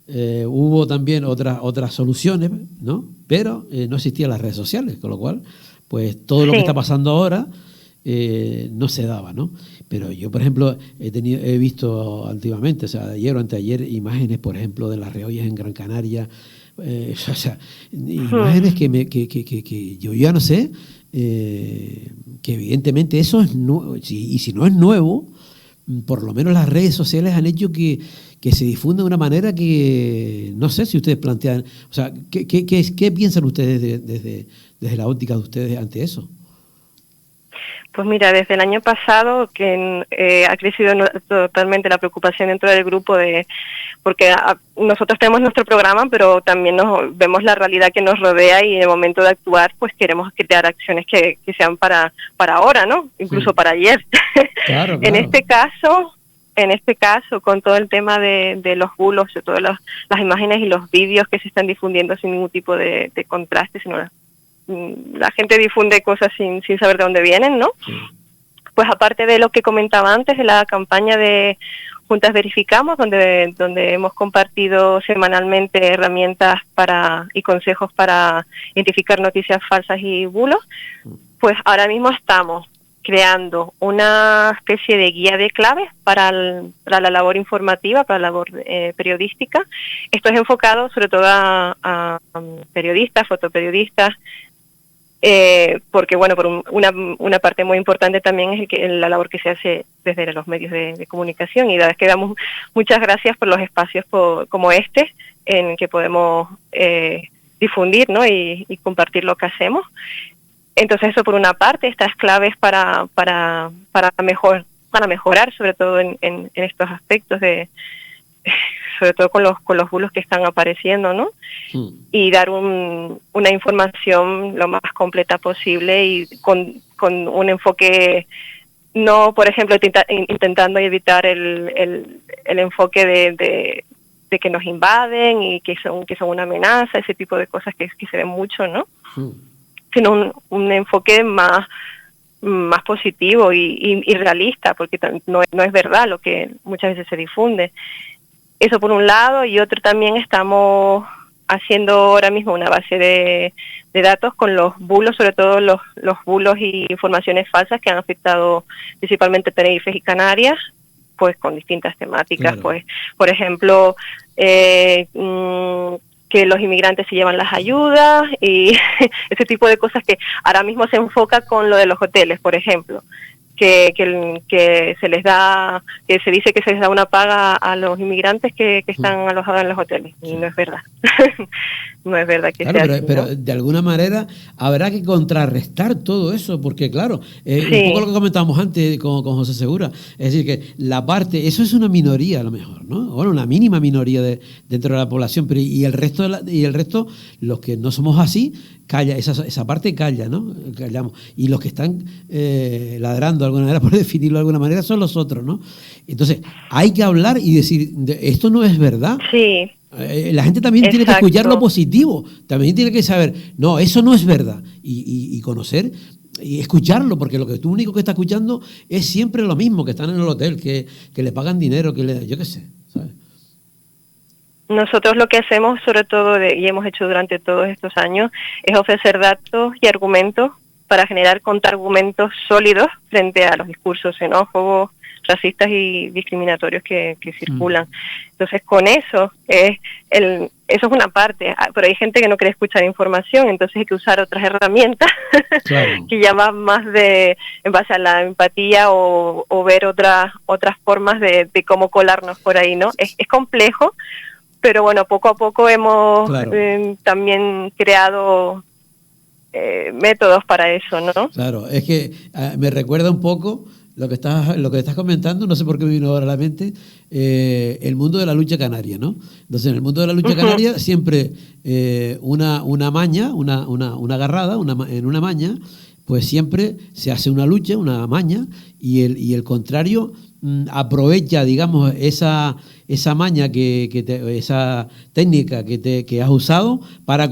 hubo también otras soluciones, ¿no? Pero no existían las redes sociales, con lo cual, pues todo lo que está pasando ahora no se daba, ¿no? Pero yo, por ejemplo, he visto antiguamente, o sea, ayer o anteayer, imágenes, por ejemplo, de las reollas en Gran Canaria, o sea, imágenes que yo ya no sé, que evidentemente eso es nuevo, y si no es nuevo, por lo menos las redes sociales han hecho que se difunda de una manera que no sé si ustedes plantean, o sea, ¿qué piensan ustedes desde la óptica de ustedes ante eso? Pues mira, desde el año pasado que ha crecido totalmente la preocupación dentro del grupo, porque nosotros tenemos nuestro programa, pero también vemos la realidad que nos rodea, y en el momento de actuar pues queremos crear acciones que sean para ahora, ¿no? Incluso para ayer. Claro. En este caso, con todo el tema de los bulos, de todas las imágenes y los vídeos que se están difundiendo sin ningún tipo de contraste, sino la gente difunde cosas sin saber de dónde vienen, ¿no? Sí. Pues aparte de lo que comentaba antes, de la campaña de Juntas Verificamos, donde hemos compartido semanalmente herramientas y consejos para identificar noticias falsas y bulos, pues ahora mismo estamos creando una especie de guía de claves para la labor informativa, para la labor periodística. Esto es enfocado sobre todo a periodistas, fotoperiodistas, porque bueno, por una parte muy importante también es la labor que se hace desde los medios de comunicación, y la verdad es que damos muchas gracias por los espacios como este en que podemos difundir, ¿no? y compartir lo que hacemos. Entonces eso por una parte, estas claves para mejorar sobre todo en estos aspectos sobre todo con los bulos que están apareciendo, ¿no? Sí. Y dar una información lo más completa posible y con un enfoque, no, por ejemplo, intentando evitar el enfoque de que nos invaden y que son una amenaza, ese tipo de cosas que se ven mucho, ¿no? Sí. Sino un enfoque más positivo y realista, porque no es verdad lo que muchas veces se difunde. Eso por un lado, y otro también estamos haciendo ahora mismo una base de datos con los bulos, sobre todo los bulos y informaciones falsas que han afectado principalmente Tenerife y Canarias, pues con distintas temáticas, Claro. pues por ejemplo, que los inmigrantes se llevan las ayudas y ese tipo de cosas que ahora mismo se enfoca con lo de los hoteles, por ejemplo, que se les da, que se dice que se les da una paga a los inmigrantes que están alojados en los hoteles, y no es verdad. No es verdad que Claro, sea pero, así, pero ¿no? de alguna manera habrá que contrarrestar todo eso, porque claro, Sí. un poco lo que comentábamos antes con José Segura, es decir, que la parte, eso es una minoría a lo mejor, ¿no? Bueno, una mínima minoría dentro de la población, pero y el resto, los que no somos así, calla, esa parte calla, ¿no? Callamos. Y los que están ladrando de alguna manera, por definirlo de alguna manera, son los otros, ¿no? Entonces, hay que hablar y decir, esto no es verdad. Sí, La gente también tiene que exacto. escuchar lo positivo, también tiene que saber, no, eso no es verdad, y conocer y escucharlo, porque lo que tú único que estás escuchando es siempre lo mismo, que están en el hotel, que le pagan dinero, yo qué sé, ¿sabes? Nosotros lo que hacemos, sobre todo, y hemos hecho durante todos estos años, es ofrecer datos y argumentos para generar contraargumentos sólidos frente a los discursos xenófobos, racistas y discriminatorios que circulan. Entonces, con eso, eso es una parte, pero hay gente que no quiere escuchar información, entonces hay que usar otras herramientas Claro. que ya van más en base a la empatía o ver otras formas de cómo colarnos por ahí, ¿no? Es complejo, pero bueno, poco a poco hemos Claro. también creado métodos para eso, ¿no? Claro, es que me recuerda un poco lo que estás comentando, no sé por qué me vino ahora a la mente, el mundo de la lucha canaria, ¿no? Entonces, en el mundo de la lucha canaria siempre una maña, una agarrada, en una maña, pues siempre se hace una lucha, una maña, y el contrario aprovecha, digamos, esa maña esa técnica que has usado para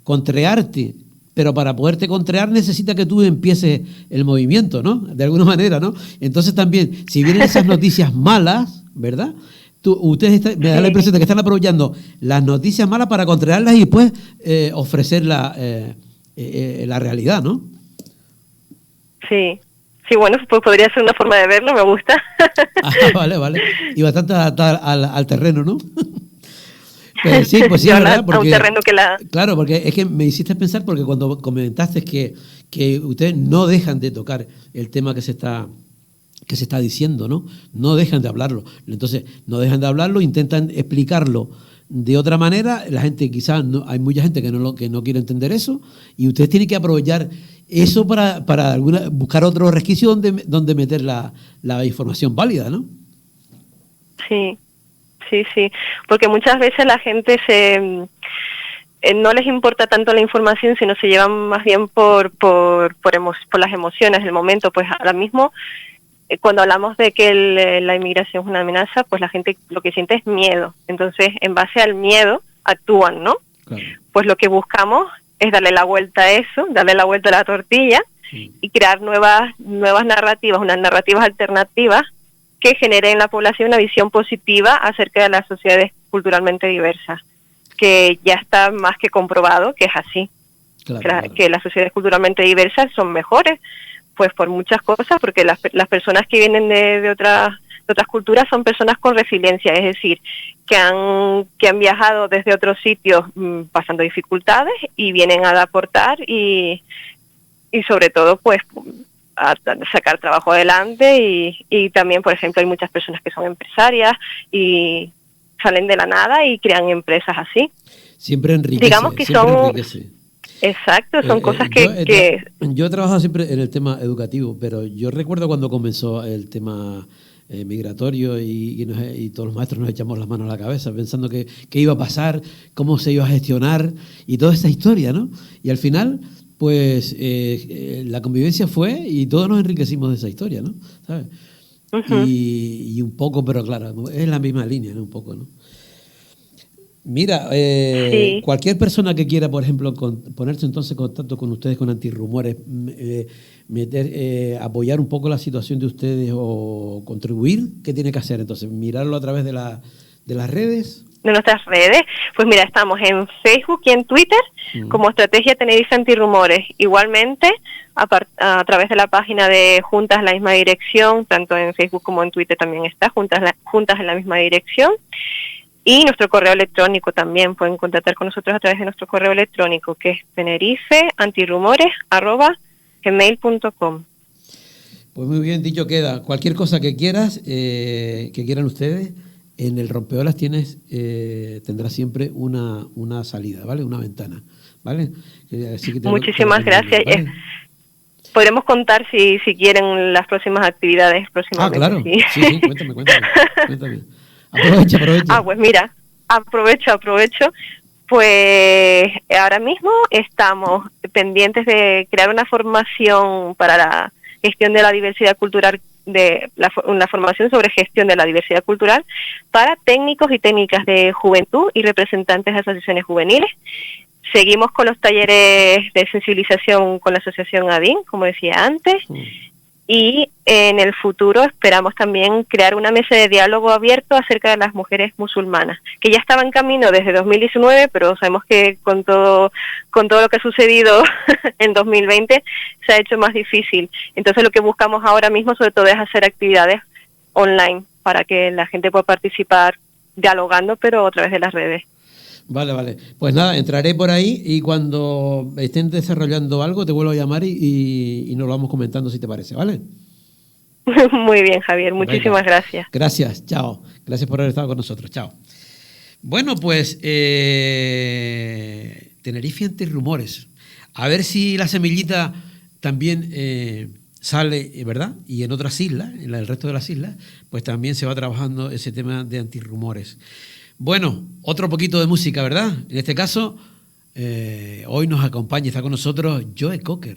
contrariarte. Pero para poderte contrariar necesita que tú empieces el movimiento, ¿no? De alguna manera, ¿no? Entonces también, si vienen esas noticias malas, ¿verdad? Ustedes me da la impresión de que están aprovechando las noticias malas para contrariarlas y después ofrecer la realidad, ¿no? Sí. Sí, bueno, pues podría ser una forma de verlo, me gusta. Vale. Y bastante adaptada al terreno, ¿no? Pues sí, es verdad. A un terreno que Claro, porque es que me hiciste pensar, porque cuando comentaste que ustedes no dejan de tocar el tema que se está diciendo, ¿no? No dejan de hablarlo. Entonces, no dejan de hablarlo, intentan explicarlo de otra manera. La gente, quizás, hay mucha gente que no quiere entender eso, y ustedes tienen que aprovechar eso para buscar otro resquicio donde meter la información válida, ¿no? Sí, porque muchas veces la gente no les importa tanto la información, sino se llevan más bien por las emociones del momento. Pues ahora mismo, cuando hablamos de que la inmigración es una amenaza, pues la gente lo que siente es miedo. Entonces, en base al miedo, actúan, ¿no? Claro. Pues lo que buscamos es darle la vuelta a eso, darle la vuelta a la tortilla y crear nuevas narrativas, unas narrativas alternativas que generen en la población una visión positiva acerca de las sociedades culturalmente diversas, que ya está más que comprobado que es así. Claro. Que las sociedades culturalmente diversas son mejores, pues por muchas cosas, porque las personas que vienen de otras culturas son personas con resiliencia, es decir, que han viajado desde otros sitios pasando dificultades y vienen a aportar y sobre todo pues a sacar trabajo adelante y también, por ejemplo, hay muchas personas que son empresarias y salen de la nada y crean empresas así. Siempre enriquece. Digamos que exacto, son cosas que... Yo he trabajado siempre en el tema educativo, pero yo recuerdo cuando comenzó el tema migratorio y todos los maestros nos echamos las manos a la cabeza pensando qué iba a pasar, cómo se iba a gestionar y toda esa historia, ¿no? Y al final, pues la convivencia fue y todos nos enriquecimos de esa historia, ¿no? ¿Sabes? Uh-huh. Y un poco, pero claro, es la misma línea, ¿no? Un poco, ¿no? Mira, sí. Cualquier persona que quiera, por ejemplo, ponerse entonces en contacto con ustedes, con Antirrumores, apoyar un poco la situación de ustedes o contribuir, ¿qué tiene que hacer? Entonces, mirarlo a través de las redes. de nuestras redes, pues mira, estamos en Facebook y en Twitter como Estrategia Tenerife Antirrumores. Igualmente, a través de la página de Juntas en la misma dirección, tanto en Facebook como en Twitter también está, Juntas en la misma dirección. Y nuestro correo electrónico también, pueden contactar con nosotros a través de nuestro correo electrónico, que es tenerifeantirrumores@gmail.com. Pues muy bien, dicho queda. Cualquier cosa que quieras, que quieran ustedes, en el Rompeolas tendrás siempre una salida, ¿vale? Una ventana, ¿vale? Así que Muchísimas gracias. ¿vale? Podremos contar si quieren las próximas actividades próximamente. Claro. Sí, Sí, cuéntame. Aprovecha. Pues mira, aprovecho. Pues ahora mismo estamos pendientes de crear una formación para la gestión de la diversidad cultural, una formación sobre gestión de la diversidad cultural para técnicos y técnicas de juventud y representantes de asociaciones juveniles. Seguimos con los talleres de sensibilización con la asociación ADIN, como decía antes, y en el futuro esperamos también crear una mesa de diálogo abierto acerca de las mujeres musulmanas, que ya estaba en camino desde 2019, pero sabemos que con todo lo que ha sucedido en 2020 se ha hecho más difícil. Entonces lo que buscamos ahora mismo sobre todo es hacer actividades online para que la gente pueda participar dialogando, pero a través de las redes. Vale. Pues nada, entraré por ahí y cuando estén desarrollando algo te vuelvo a llamar y nos lo vamos comentando si te parece, ¿vale? Muy bien, Javier. Muchísimas gracias. Gracias, chao. Gracias por haber estado con nosotros, chao. Bueno, pues Tenerife Antirrumores. A ver si la semillita también sale, ¿verdad? Y en otras islas, en el resto de las islas, pues también se va trabajando ese tema de antirrumores. Bueno, otro poquito de música, ¿verdad? En este caso, hoy nos acompaña y está con nosotros Joe Cocker.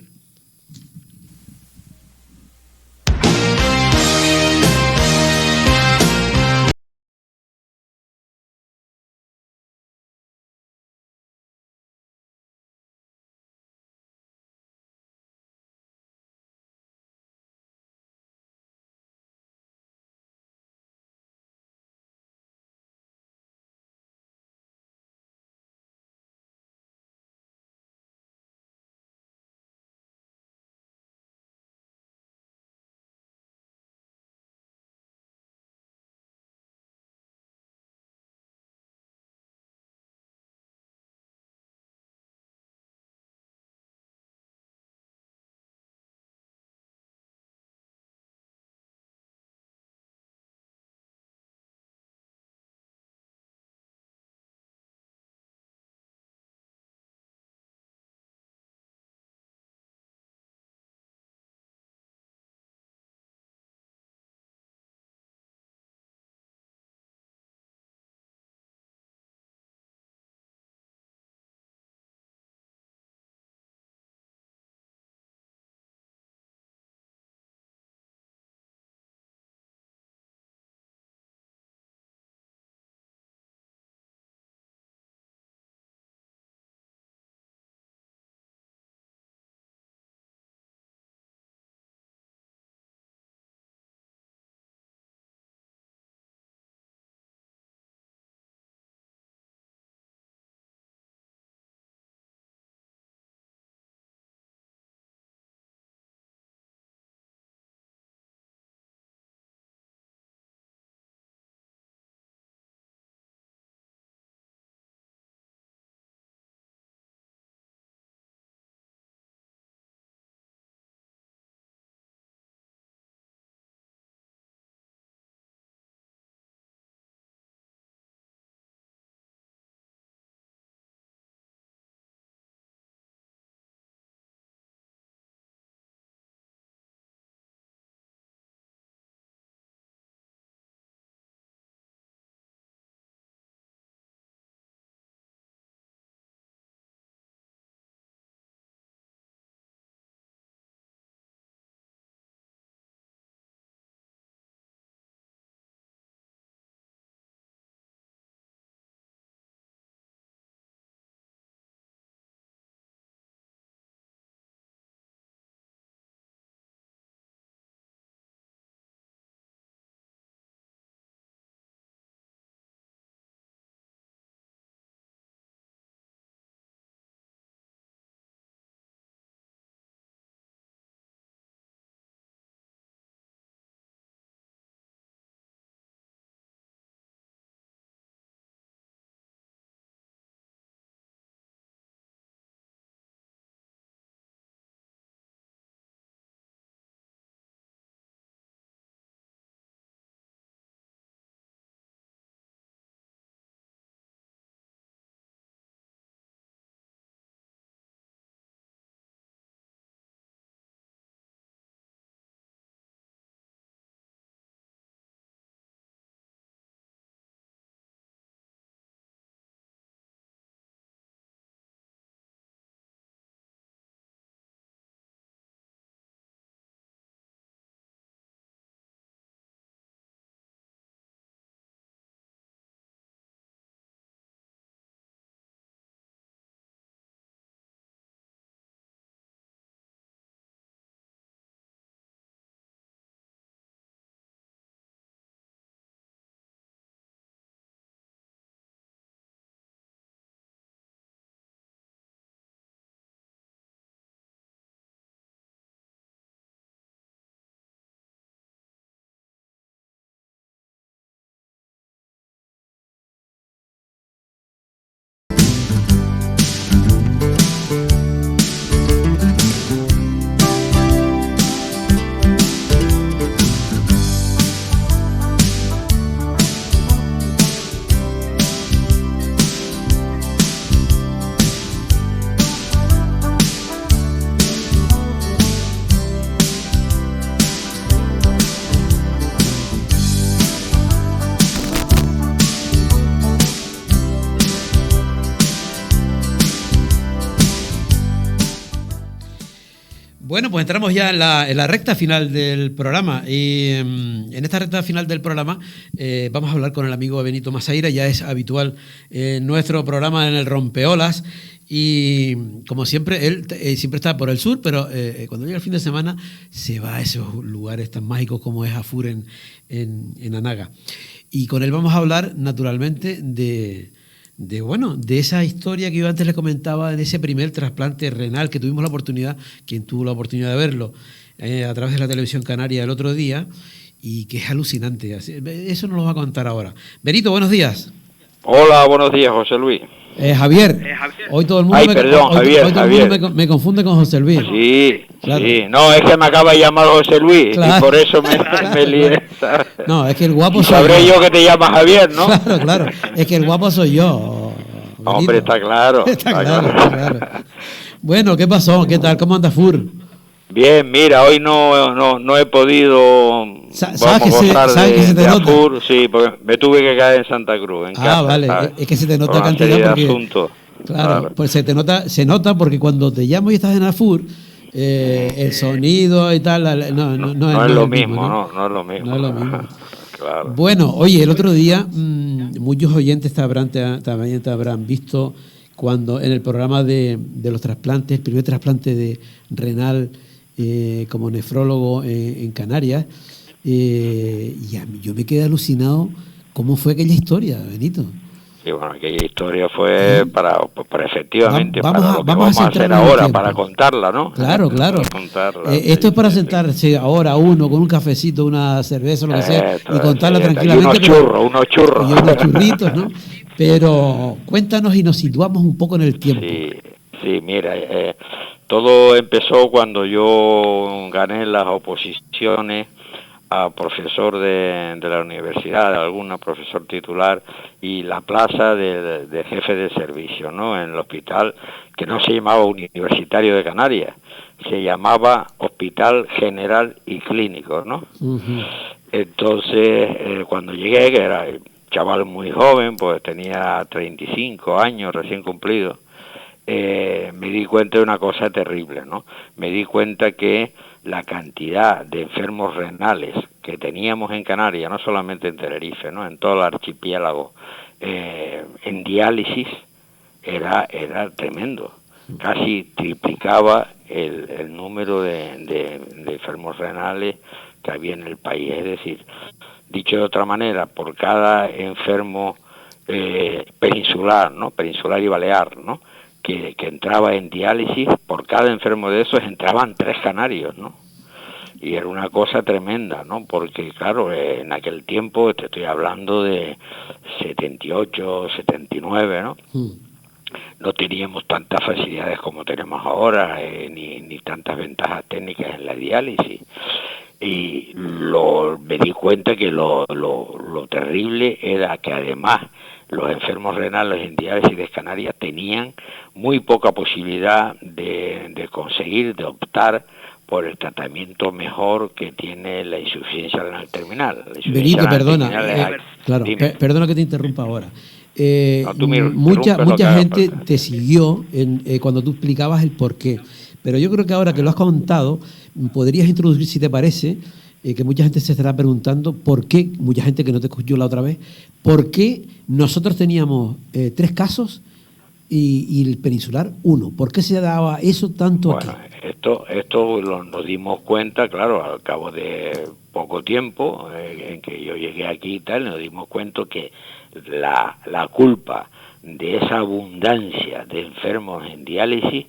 Bueno, pues entramos ya en la recta final del programa y en esta recta final del programa vamos a hablar con el amigo Benito Masaira, ya es habitual en nuestro programa en el Rompeolas y como siempre, él siempre está por el sur, pero cuando llega el fin de semana se va a esos lugares tan mágicos como es Afur en Anaga. Y con él vamos a hablar naturalmente de esa historia que yo antes le comentaba, de ese primer trasplante renal que tuvimos la oportunidad, quien tuvo la oportunidad de verlo a través de la televisión canaria el otro día, y que es alucinante. Eso nos lo va a contar ahora. Benito, buenos días. Hola, buenos días, José Luis. Javier. Hoy todo el mundo, me confunde con José Luis. Sí, claro. Sí. No, es que me acaba de llamar José Luis, claro. Y por eso me lié. No, es que el guapo soy sabré yo que te llamas Javier, ¿no? Claro. Es que el guapo soy yo. Benito. Hombre, está claro. Está claro. Bueno, ¿qué pasó? ¿Qué tal? ¿Cómo anda Fur? Bien, mira, hoy no he podido ¿Sabes que se te nota? Afur, sí, porque me tuve que caer en Santa Cruz. En casa, vale, ¿sabes? Es que se te nota cantidad porque... Claro, pues se nota porque cuando te llamo y estás en Afur, el sonido y tal, no es lo mismo, no es lo mismo. No es lo mismo. Claro. Bueno, oye, el otro día muchos oyentes también te habrán visto cuando en el programa de los trasplantes, el primer trasplante de renal como nefrólogo en Canarias, y yo me quedé alucinado cómo fue aquella historia, Benito. Sí, bueno, aquella historia fue para efectivamente, vamos para lo que vamos a hacer ahora, para contarla, ¿no? Claro. Para contarla, esto es para sentarse ahora uno con un cafecito, una cerveza, lo que sea, y contarla tranquilamente. Unos churros. Y unos churritos, ¿no? Pero cuéntanos y nos situamos un poco en el tiempo. Sí, mira, todo empezó cuando yo gané las oposiciones a profesor de la universidad, alguna profesor titular, y la plaza de jefe de servicio, ¿no? En el hospital, que no se llamaba Universitario de Canarias, se llamaba Hospital General y Clínico, ¿no? Uh-huh. Entonces, cuando llegué, que era chaval muy joven, pues tenía 35 años recién cumplidos, me di cuenta de una cosa terrible, ¿no? Me di cuenta que la cantidad de enfermos renales que teníamos en Canarias, no solamente en Tenerife, ¿no? En todo el archipiélago, en diálisis, era tremendo. Casi triplicaba el número de enfermos renales que había en el país. Es decir, dicho de otra manera, por cada enfermo peninsular, ¿no? Peninsular y balear, ¿no? Que entraba en diálisis, por cada enfermo de esos entraban 3 canarios, ¿no? Y era una cosa tremenda, ¿no? Porque, claro, en aquel tiempo, te estoy hablando de 78, 79, ¿no? No teníamos tantas facilidades como tenemos ahora, ni tantas ventajas técnicas en la diálisis. Y me di cuenta que lo terrible era que además los enfermos renales en diálisis de Canarias tenían muy poca posibilidad de conseguir, de optar por el tratamiento mejor que tiene la insuficiencia renal terminal. Benito, perdona, perdona que te interrumpa ahora. Mucha gente te siguió cuando tú explicabas el porqué, pero yo creo que ahora que lo has contado, podrías introducir, si te parece, que mucha gente se estará preguntando por qué, mucha gente que no te escuchó la otra vez, por qué nosotros teníamos 3 casos y el peninsular 1. ¿Por qué se daba eso tanto aquí? Esto nos dimos cuenta, claro, al cabo de poco tiempo en que yo llegué aquí y tal, nos dimos cuenta que la culpa de esa abundancia de enfermos en diálisis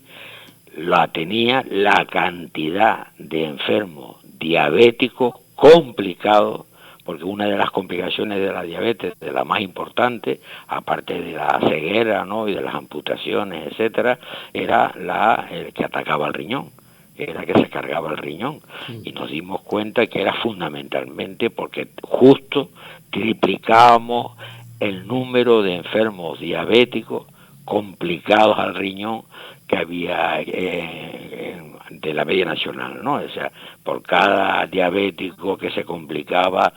la tenía la cantidad de enfermos diabéticos complicados, porque una de las complicaciones de la diabetes, de la más importante, aparte de la ceguera, ¿no? Y de las amputaciones, etcétera, era el que atacaba el riñón, era que se cargaba el riñón. Y nos dimos cuenta que era fundamentalmente porque justo triplicábamos el número de enfermos diabéticos complicados al riñón que había de la media nacional, ¿no? O sea, por cada diabético que se complicaba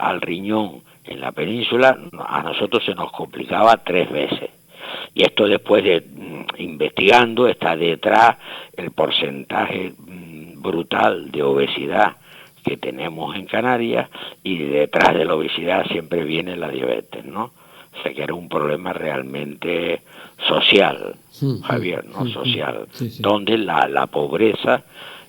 al riñón en la península, a nosotros se nos complicaba 3 veces. Y esto después de investigando está detrás el porcentaje brutal de obesidad que tenemos en Canarias, y detrás de la obesidad siempre viene la diabetes, ¿no? O sea que era un problema realmente social, Javier, ¿no? Social, donde la pobreza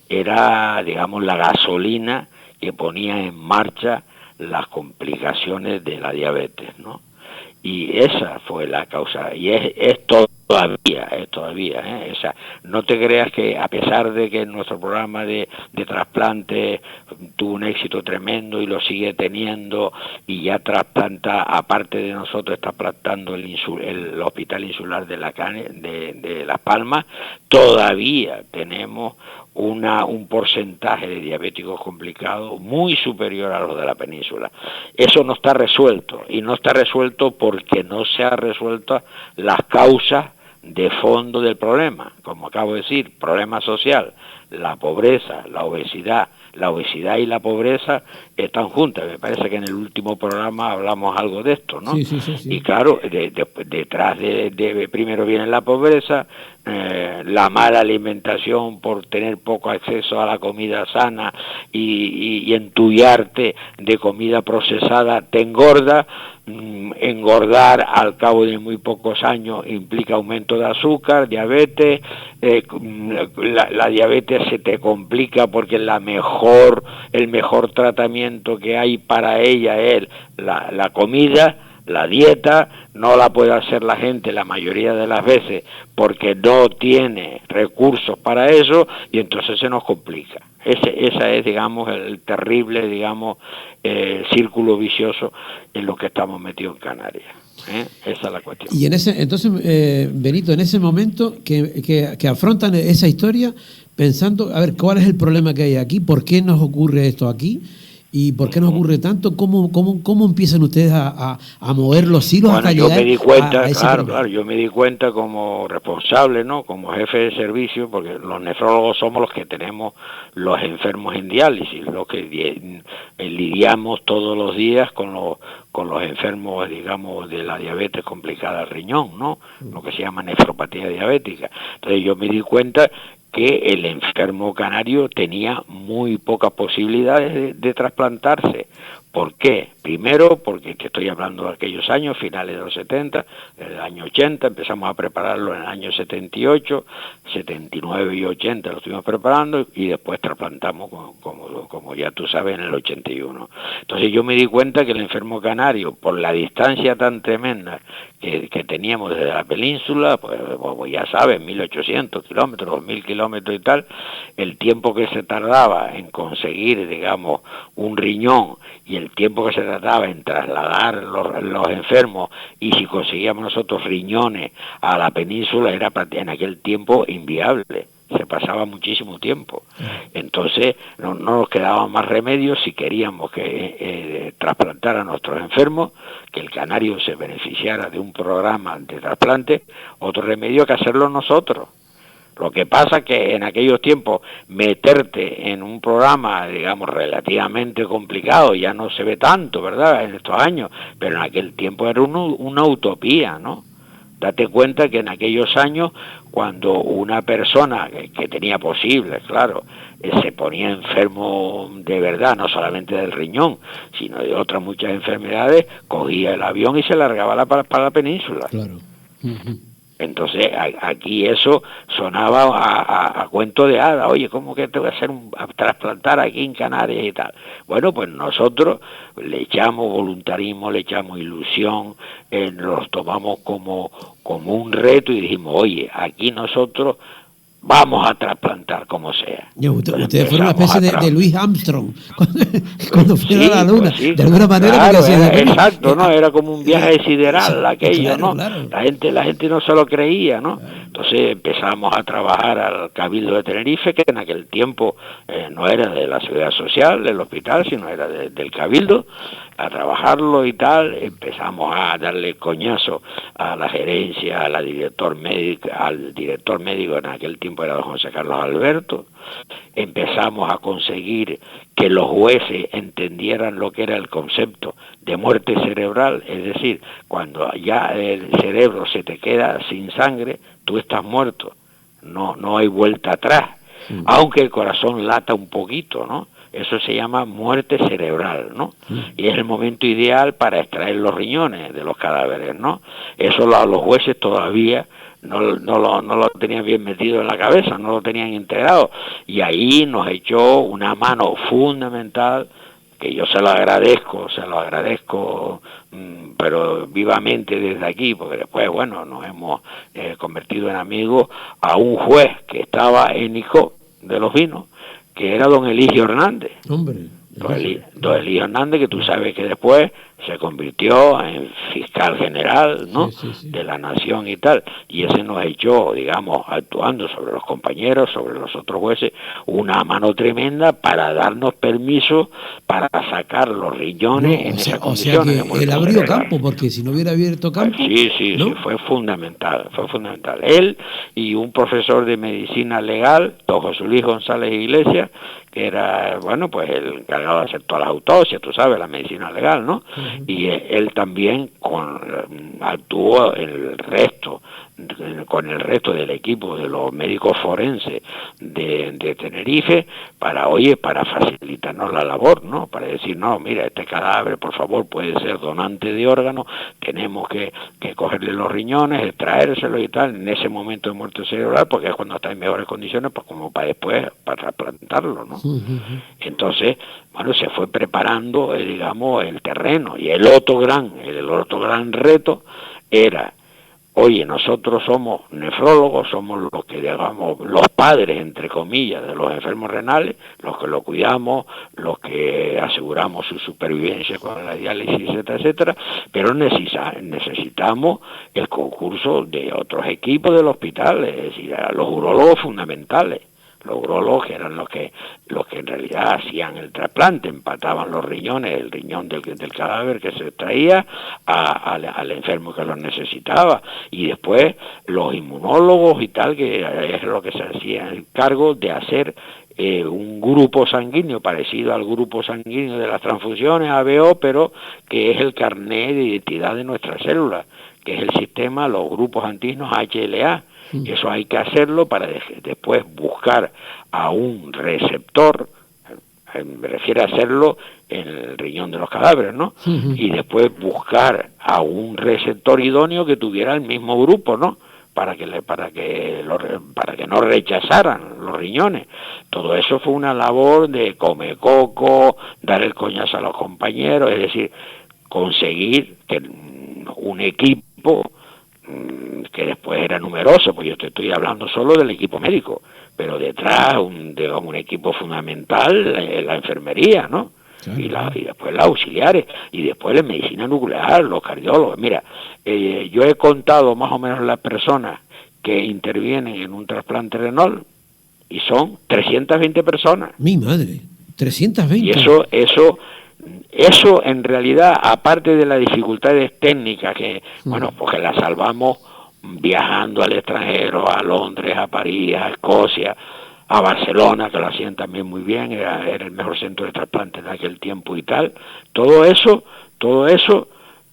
era, digamos, la gasolina que ponía en marcha las complicaciones de la diabetes, ¿no? Y esa fue la causa, y es todavía, ¿eh? O sea, no te creas que a pesar de que nuestro programa de trasplante tuvo un éxito tremendo y lo sigue teniendo, y ya trasplanta, aparte de nosotros, está plantando el Hospital Insular de Las Palmas, todavía tenemos un porcentaje de diabéticos complicados muy superior a los de la península. Eso no está resuelto, y no está resuelto porque no se ha resuelto las causas de fondo del problema. Como acabo de decir, problema social, la pobreza, la obesidad y la pobreza están juntas. Me parece que en el último programa hablamos algo de esto, ¿no? Sí. Y claro, detrás de primero viene la pobreza, la mala alimentación por tener poco acceso a la comida sana y entullarte de comida procesada te engorda. Engordar al cabo de muy pocos años implica aumento de azúcar, diabetes, la diabetes se te complica porque el mejor tratamiento que hay para ella es la comida. La dieta no la puede hacer la gente la mayoría de las veces porque no tiene recursos para eso, y entonces se nos complica. Esa es, digamos, el terrible, digamos, círculo vicioso en lo que estamos metidos en Canarias. Esa es la cuestión. Y entonces, Benito, en ese momento que afrontan esa historia pensando, a ver, ¿cuál es el problema que hay aquí? ¿Por qué nos ocurre esto aquí? ¿Y por qué nos ocurre tanto? ¿Cómo empiezan ustedes a mover los hilos hasta llegar me di cuenta, a ese claro, yo me di cuenta como responsable, ¿no? Como jefe de servicio, porque los nefrólogos somos los que tenemos los enfermos en diálisis, los que lidiamos todos los días con los enfermos, digamos, de la diabetes complicada del riñón, ¿no? Lo que se llama nefropatía diabética. Entonces yo me di cuenta que el enfermo canario tenía muy pocas posibilidades de trasplantarse. ¿Por qué? Primero, porque te estoy hablando de aquellos años, finales de los 70, del año 80, empezamos a prepararlo en el año 78, 79 y 80 lo estuvimos preparando, y después trasplantamos, como ya tú sabes, en el 81. Entonces yo me di cuenta que el enfermo canario, por la distancia tan tremenda que teníamos desde la península, pues ya sabes, 1.800 kilómetros, 2.000 kilómetros y tal, el tiempo que se tardaba en conseguir, digamos, un riñón, y el tiempo que se trataba en trasladar los enfermos, y si conseguíamos nosotros riñones a la península, era en aquel tiempo inviable. Se pasaba muchísimo tiempo. Entonces no nos quedaba más remedio, si queríamos que trasplantar a nuestros enfermos, que el canario se beneficiara de un programa de trasplante, otro remedio que hacerlo nosotros. Lo que pasa es que en aquellos tiempos meterte en un programa, digamos, relativamente complicado, ya no se ve tanto, ¿verdad?, en estos años, pero en aquel tiempo era una utopía, ¿no? Date cuenta que en aquellos años, cuando una persona que tenía posibles, claro, se ponía enfermo de verdad, no solamente del riñón, sino de otras muchas enfermedades, cogía el avión y se largaba para la península. Claro. Entonces aquí eso sonaba a cuento de hada. Oye, ¿cómo que te voy a trasplantar aquí en Canarias y tal? Bueno, pues nosotros le echamos voluntarismo, le echamos ilusión, nos tomamos como un reto y dijimos, oye, aquí nosotros vamos a trasplantar como sea. Ustedes fueron una especie de Louis Armstrong cuando fueron a la Luna, pues sí, de alguna manera. Claro, exacto, ¿no? Era como un viaje sideral aquello, claro, ¿no? Claro. La gente no se lo creía, ¿no? Entonces empezamos a trabajar al Cabildo de Tenerife, que en aquel tiempo no era de la Seguridad Social, del hospital, sino era del Cabildo, a trabajarlo y tal. Empezamos a darle coñazo a la gerencia, al director médico en aquel tiempo era don José Carlos Alberto. Empezamos a conseguir que los jueces entendieran lo que era el concepto de muerte cerebral, es decir, cuando ya el cerebro se te queda sin sangre, tú estás muerto, no hay vuelta atrás. aunque el corazón lata un poquito, ¿no? Eso se llama muerte cerebral, ¿no? Y es el momento ideal para extraer los riñones de los cadáveres, ¿no? Eso los jueces todavía no lo tenían bien metido en la cabeza, no lo tenían integrado. Y ahí nos echó una mano fundamental, que yo se lo agradezco, pero vivamente desde aquí, porque después, bueno, nos hemos convertido en amigos, a un juez que estaba en ICO de los Vinos, que era don Eligio Hernández. Hombre. Don Eligio Hernández, que tú sabes que después se convirtió en fiscal general, ¿no? Sí. De la nación y tal, y ese nos echó, digamos, actuando sobre los compañeros, sobre los otros jueces, una mano tremenda para darnos permiso para sacar los riñones en esas condiciones. O sea que él abrió campo, porque si no hubiera abierto campo... Sí, ¿no? sí, fue fundamental. Él y un profesor de medicina legal, don José Luis González Iglesias, que era, bueno, pues el encargado de hacer todas las autopsias, tú sabes, la medicina legal, ¿no? Y él también actuó con el resto del equipo de los médicos forenses de Tenerife para facilitarnos la labor, ¿no? Para decir, no, mira, este cadáver, por favor, puede ser donante de órganos, tenemos que cogerle los riñones, extraérselo y tal, en ese momento de muerte cerebral, porque es cuando está en mejores condiciones, pues como para después, para trasplantarlo, ¿no? Entonces, bueno, se fue preparando, digamos, el terreno, y el otro gran reto era, oye, nosotros somos nefrólogos, somos los que, digamos, los padres, entre comillas, de los enfermos renales, los que lo cuidamos, los que aseguramos su supervivencia con la diálisis, etcétera, etcétera, pero necesitamos el concurso de otros equipos del hospital, es decir, a los urólogos fundamentales. Los urólogos eran los que en realidad hacían el trasplante, empataban los riñones, el riñón del cadáver que se extraía al enfermo que lo necesitaba, y después los inmunólogos y tal, que es lo que se hacía el cargo de hacer un grupo sanguíneo parecido al grupo sanguíneo de las transfusiones ABO, pero que es el carnet de identidad de nuestras células, que es el sistema, los grupos antígenos HLA. Eso hay que hacerlo para después buscar a un receptor, me refiero a hacerlo en el riñón de los cadáveres, ¿no? Y después buscar a un receptor idóneo que tuviera el mismo grupo, ¿no? Para que no rechazaran los riñones. Todo eso fue una labor de come coco, dar el coñazo a los compañeros, es decir, conseguir que un equipo que después era numeroso, pues yo te estoy hablando solo del equipo médico, pero detrás un equipo fundamental, la enfermería, ¿no? Claro. Y después las auxiliares, y después la medicina nuclear, los cardiólogos. Mira, yo he contado más o menos las personas que intervienen en un trasplante renal, y son 320 personas. Mi madre, 320. Y eso en realidad, aparte de las dificultades técnicas que, bueno, porque las salvamos viajando al extranjero, a Londres, a París, a Escocia, a Barcelona, que lo hacían también muy bien, era el mejor centro de trasplante en aquel tiempo y tal. Todo eso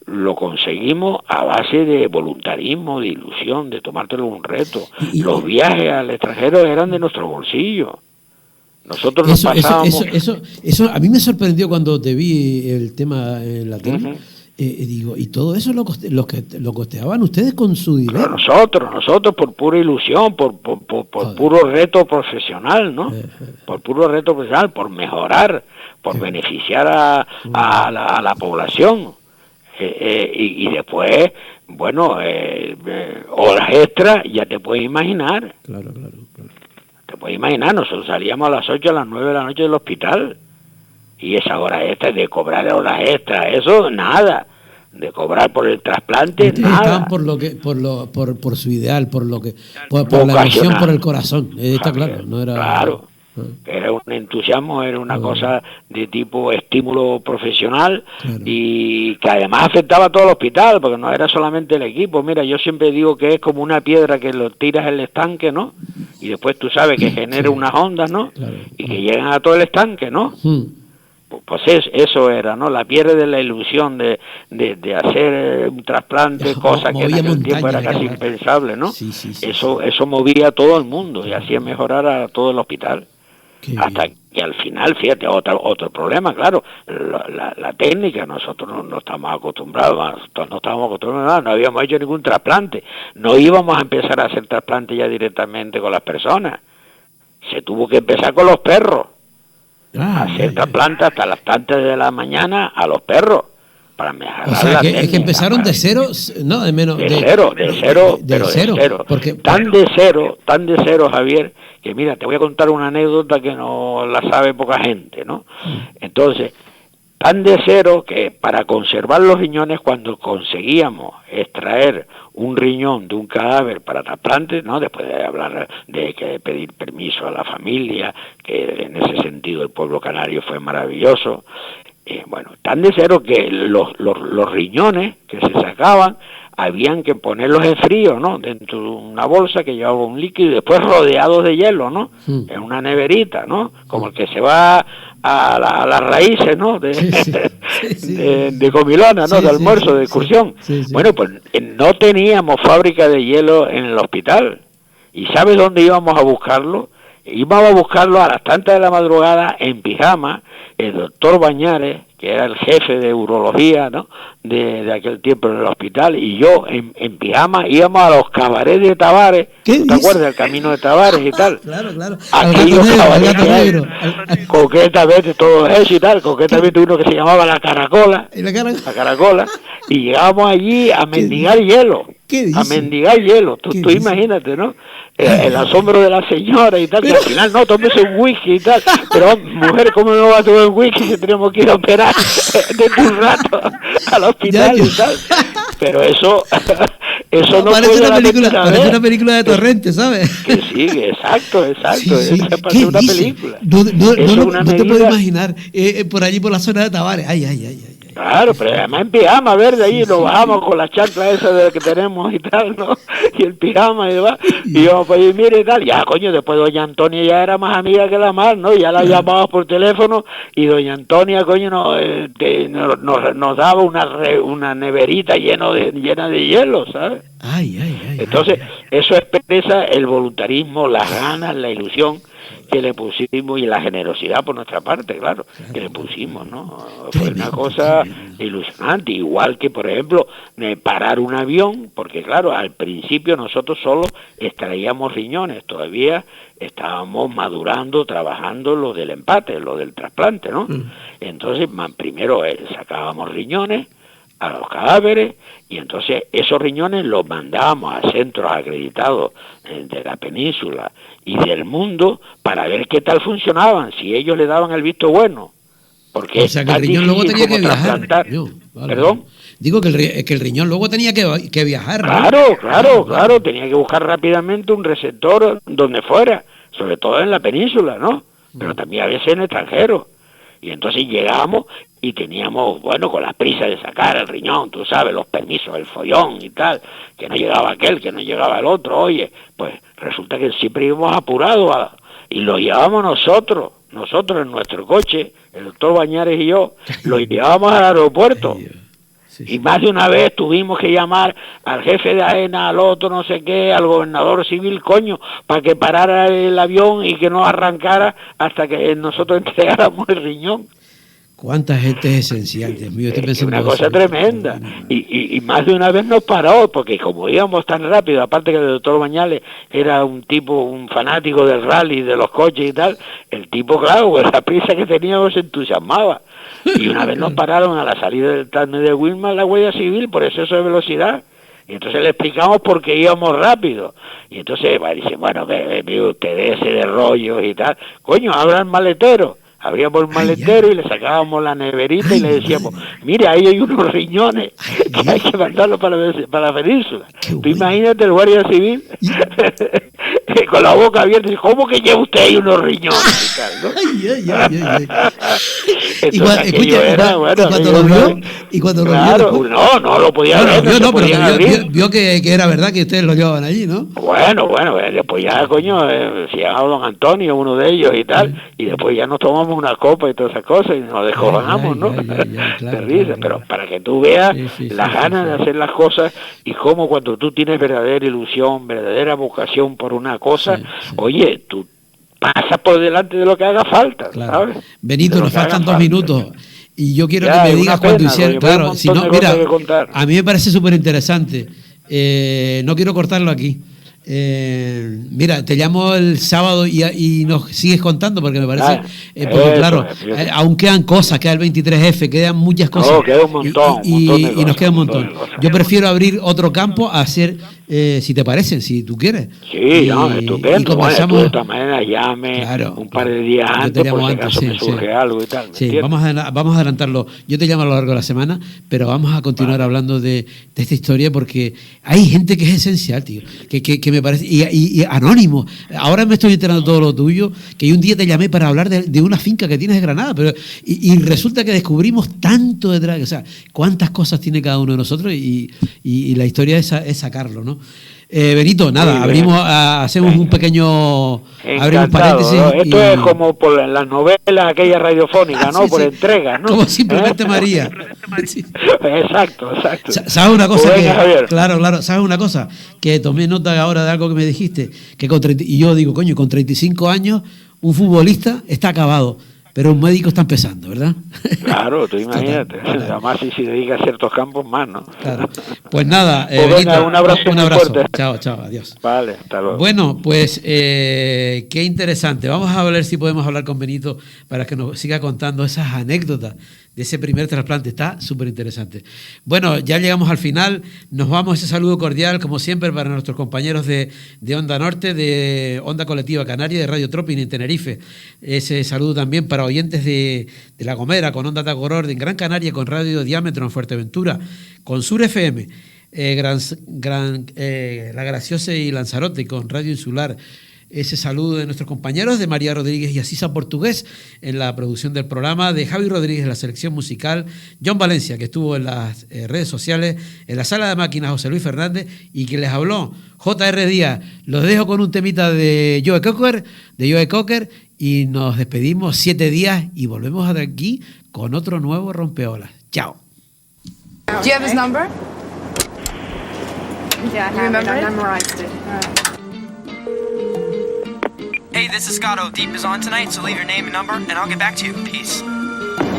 lo conseguimos a base de voluntarismo, de ilusión, de tomártelo un reto. Los viajes al extranjero eran de nuestro bolsillo. Nosotros nos pasábamos... Eso a mí me sorprendió cuando te vi el tema en la tele. Digo, y todo eso lo costeaban ustedes con su dinero. Pero nosotros por pura ilusión, por puro reto profesional, ¿no? Por puro reto profesional, por mejorar, por beneficiar a la población. Y después, bueno, horas extras, ya te puedes imaginar. Claro. Te puedes imaginar, nosotros salíamos a las 8, a las 9 de la noche del hospital, y esas horas extras, de cobrar horas extras, eso nada, de cobrar por el trasplante, ustedes nada. estaban por su ideal, por la visión, por el corazón, está claro, no era... Claro, era un entusiasmo, era una cosa de tipo estímulo profesional, claro. Y que además afectaba a todo el hospital, porque no era solamente el equipo. Mira, yo siempre digo que es como una piedra que lo tiras al estanque, ¿no? Y después tú sabes que genera unas ondas, ¿no? Claro. Y que llegan a todo el estanque, ¿no? Pues eso era, ¿no? La pierde la ilusión de hacer un trasplante, cosa que en aquel tiempo era casi impensable, ¿no? Sí. Eso movía a todo el mundo y hacía mejorar a todo el hospital. Hasta que al final, fíjate, otro problema, claro, la técnica, nosotros no estamos acostumbrados, no habíamos hecho ningún trasplante, no íbamos a empezar a hacer trasplante ya directamente con las personas, se tuvo que empezar con los perros, hacer trasplante hasta las tantas de la mañana a los perros, para mejorar la técnica. Es que empezaron de cero, no, de menos. De cero. Porque, tan de cero, Javier, que mira, te voy a contar una anécdota que no la sabe poca gente, ¿no? Entonces, tan de cero que para conservar los riñones, cuando conseguíamos extraer un riñón de un cadáver para trasplante, ¿no? Después de hablar de que pedir permiso a la familia, que en ese sentido el pueblo canario fue maravilloso. Bueno, tan de cero que los riñones que se sacaban habían que ponerlos en frío, ¿no? Dentro de una bolsa que llevaba un líquido y después rodeados de hielo, ¿no? En una neverita, ¿no? Como el que se va a las raíces, ¿no? De comilona, ¿no? De almuerzo, de excursión. Bueno, pues no teníamos fábrica de hielo en el hospital. ¿Y sabes dónde íbamos a buscarlo? Íbamos a buscarlo a las tantas de la madrugada en pijama, el doctor Bañares, que era el jefe de urología, ¿no? de aquel tiempo en el hospital, y yo en pijama íbamos a los cabarets de Tabares, ¿te acuerdas? El camino de Tabares y tal. Claro. Aquellos cabarets, coquetamente todo eso y tal, coquetamente uno que se llamaba La Caracola, y llegábamos allí a mendigar hielo. A mendigar hielo, tú imagínate, ¿no? El asombro de la señora y tal, que al final no, tómese un whisky y tal, pero mujer, ¿cómo no va a tomar un whisky si tenemos que ir a operar dentro de un rato al hospital y tal? Pero eso no parece fue una película de Torrente, ¿sabes? Que sí, exacto, Sí. Esa parece una película. No te puedo imaginar por allí por la zona de Tabares. Ay. Claro, pero además en pijama verde ahí nos bajamos con la chancla esa de que tenemos y tal, ¿no? Y el pijama y demás. Y yo, pues mire y tal. Ya, coño, después doña Antonia ya era más amiga que la mar, ¿no? Ya la llamaba por teléfono y doña Antonia, coño, nos daba una neverita llena de hielo, ¿sabes? Entonces, eso expresa el voluntarismo, las ganas, la ilusión que le pusimos y la generosidad por nuestra parte, claro, que le pusimos, ¿no? Fue una cosa ilusionante, igual que, por ejemplo, parar un avión, porque claro, al principio nosotros solo extraíamos riñones, todavía estábamos madurando, trabajando lo del empate, lo del trasplante, ¿no? Entonces, primero sacábamos riñones a los cadáveres y entonces esos riñones los mandábamos a centros acreditados de la península y del mundo para ver qué tal funcionaban, si ellos le daban el visto bueno, porque o sea que el riñón luego tenía que viajar. ¿Perdón? Digo que el riñón luego tenía que viajar, ¿no? Claro, tenía que buscar rápidamente un receptor donde fuera, sobre todo en la península, ¿no? Pero también a veces en extranjero. Y entonces llegamos y teníamos, bueno, con la prisa de sacar el riñón, tú sabes, los permisos, el follón y tal, que no llegaba aquel, que no llegaba el otro, oye, pues resulta que siempre íbamos apurados y lo llevábamos nosotros en nuestro coche, el doctor Bañares y yo, lo llevábamos al aeropuerto. Y más de una vez tuvimos que llamar al jefe de AENA, al otro no sé qué, al gobernador civil, coño, para que parara el avión y que no arrancara hasta que nosotros entregáramos el riñón. ¿Cuánta gente es esencial? Dios mío, estoy pensando una cosa tremenda. Y más de una vez nos paró, porque como íbamos tan rápido, aparte que el doctor Bañales era un fanático del rally, de los coches y tal, el tipo, claro, con la prisa que teníamos se entusiasmaba. Y una vez nos pararon a la salida del Tane de Wilma la Guardia Civil por exceso de velocidad. Y entonces le explicamos por qué íbamos rápido. Y entonces dice, bueno, ve usted ese de rollos y tal. Coño, abra el maletero. Abríamos el maletero y le sacábamos la neverita y le decíamos, mire, ahí hay unos riñones que hay que mandarlos para la península. Tú imagínate el Guardia Civil con la boca abierta, ¿cómo que lleva usted ahí unos riñones? Y tal, ¿no? Entonces, y cuando lo claro, vio, no lo podía ver. Vio que era verdad que ustedes lo llevaban allí, ¿no? Bueno, después ya, coño, se llamaba don Antonio, uno de ellos y tal, y después ya nos tomamos una copa y todas esas cosas y nos descojonamos, ¿no? De risa, pero para que tú veas las ganas de hacer las cosas y cómo cuando tú tienes verdadera ilusión, verdadera vocación por una cosa, oye, tú pasas por delante de lo que haga falta, ¿sabes? Benito, nos faltan 2 minutos. Y yo quiero que me digas cuando hicieron... Claro, si no, mira, a mí me parece súper interesante. No quiero cortarlo aquí. Mira, te llamo el sábado y nos sigues contando porque me parece... porque claro, aún quedan cosas, queda el 23F, quedan muchas cosas. No, queda un montón. Y nos queda un montón. Yo prefiero abrir otro campo a hacer... si te parece, si tú quieres. Sí, estupendo. Y comenzamos, bueno, de todas maneras, llame un par de días antes, por si acaso me surge algo y tal. Sí, vamos a adelantarlo. Yo te llamo a lo largo de la semana, pero vamos a continuar hablando de esta historia porque hay gente que es esencial, tío, que me parece, y anónimo. Ahora me estoy enterando todo lo tuyo, que yo un día te llamé para hablar de una finca que tienes de Granada, pero y resulta que descubrimos tanto detrás, o sea, cuántas cosas tiene cada uno de nosotros y la historia es sacarlo, ¿no? Benito, nada, hacemos un pequeño abrimos paréntesis. ¿No? Esto es como por las novelas aquellas radiofónicas, ¿no? Por entregas, ¿no? Como Simplemente María. Sí. Exacto. ¿Sabes una cosa? Pues claro, ¿sabes una cosa? Que tomé nota ahora de algo que me dijiste, que y yo digo, coño, con 35 años un futbolista está acabado. Pero un médico está empezando, ¿verdad? Claro, tú imagínate. Además, si se dedica a ciertos campos más, ¿no? Claro. Pues nada, pues Benito, un abrazo. Fuerte. Chao, adiós. Vale, hasta luego. Bueno, pues qué interesante. Vamos a ver si podemos hablar con Benito para que nos siga contando esas anécdotas de ese primer trasplante. Está súper interesante. Bueno, ya llegamos al final. Nos vamos, ese saludo cordial, como siempre, para nuestros compañeros de Onda Norte, de Onda Colectiva Canaria, de Radio Tropin en Tenerife. Ese saludo también para oyentes de La Gomera, con Onda Tagoror en Gran Canaria, con Radio Diámetro en Fuerteventura, con Sur FM, La Graciosa y Lanzarote, con Radio Insular. Ese saludo de nuestros compañeros, de María Rodríguez y Asisa Portugués en la producción del programa, de Javi Rodríguez en la selección musical, John Valencia, que estuvo en las redes sociales, en la sala de máquinas José Luis Fernández, y que les habló J.R. Díaz. Los dejo con un temita de Joe Cocker, y nos despedimos 7 días y volvemos de aquí con otro nuevo rompeolas. Chao. Do you have his number? Yeah, I memorized it. Hey, this is Scotto. Deep is on tonight, so leave your name and number, and I'll get back to you. Peace.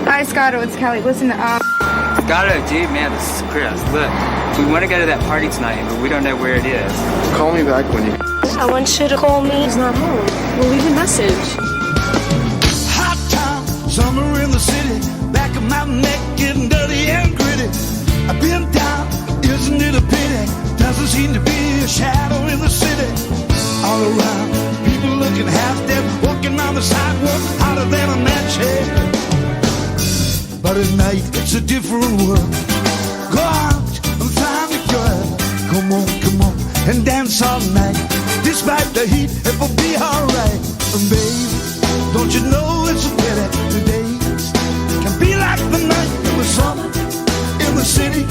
Hi, Scotto. It's Kelly. Listen, Scotto, dude, man, this is Chris. Look, we want to go to that party tonight, but we don't know where it is. Call me back when you... I want you to call me. He's not home. We'll leave a message. Hot town, summer in the city. Back of my neck getting dirty and gritty. I've been down, isn't it a pity? Doesn't seem to be a shadow in the city. All around, people looking half dead, walking on the sidewalk, hotter than a match head. But at night, it's a different world. Go out and find a girl. Come on, and dance all night. Despite the heat, it will be alright. And baby, don't you know it's a pity the days can be like the night in the summer in the city.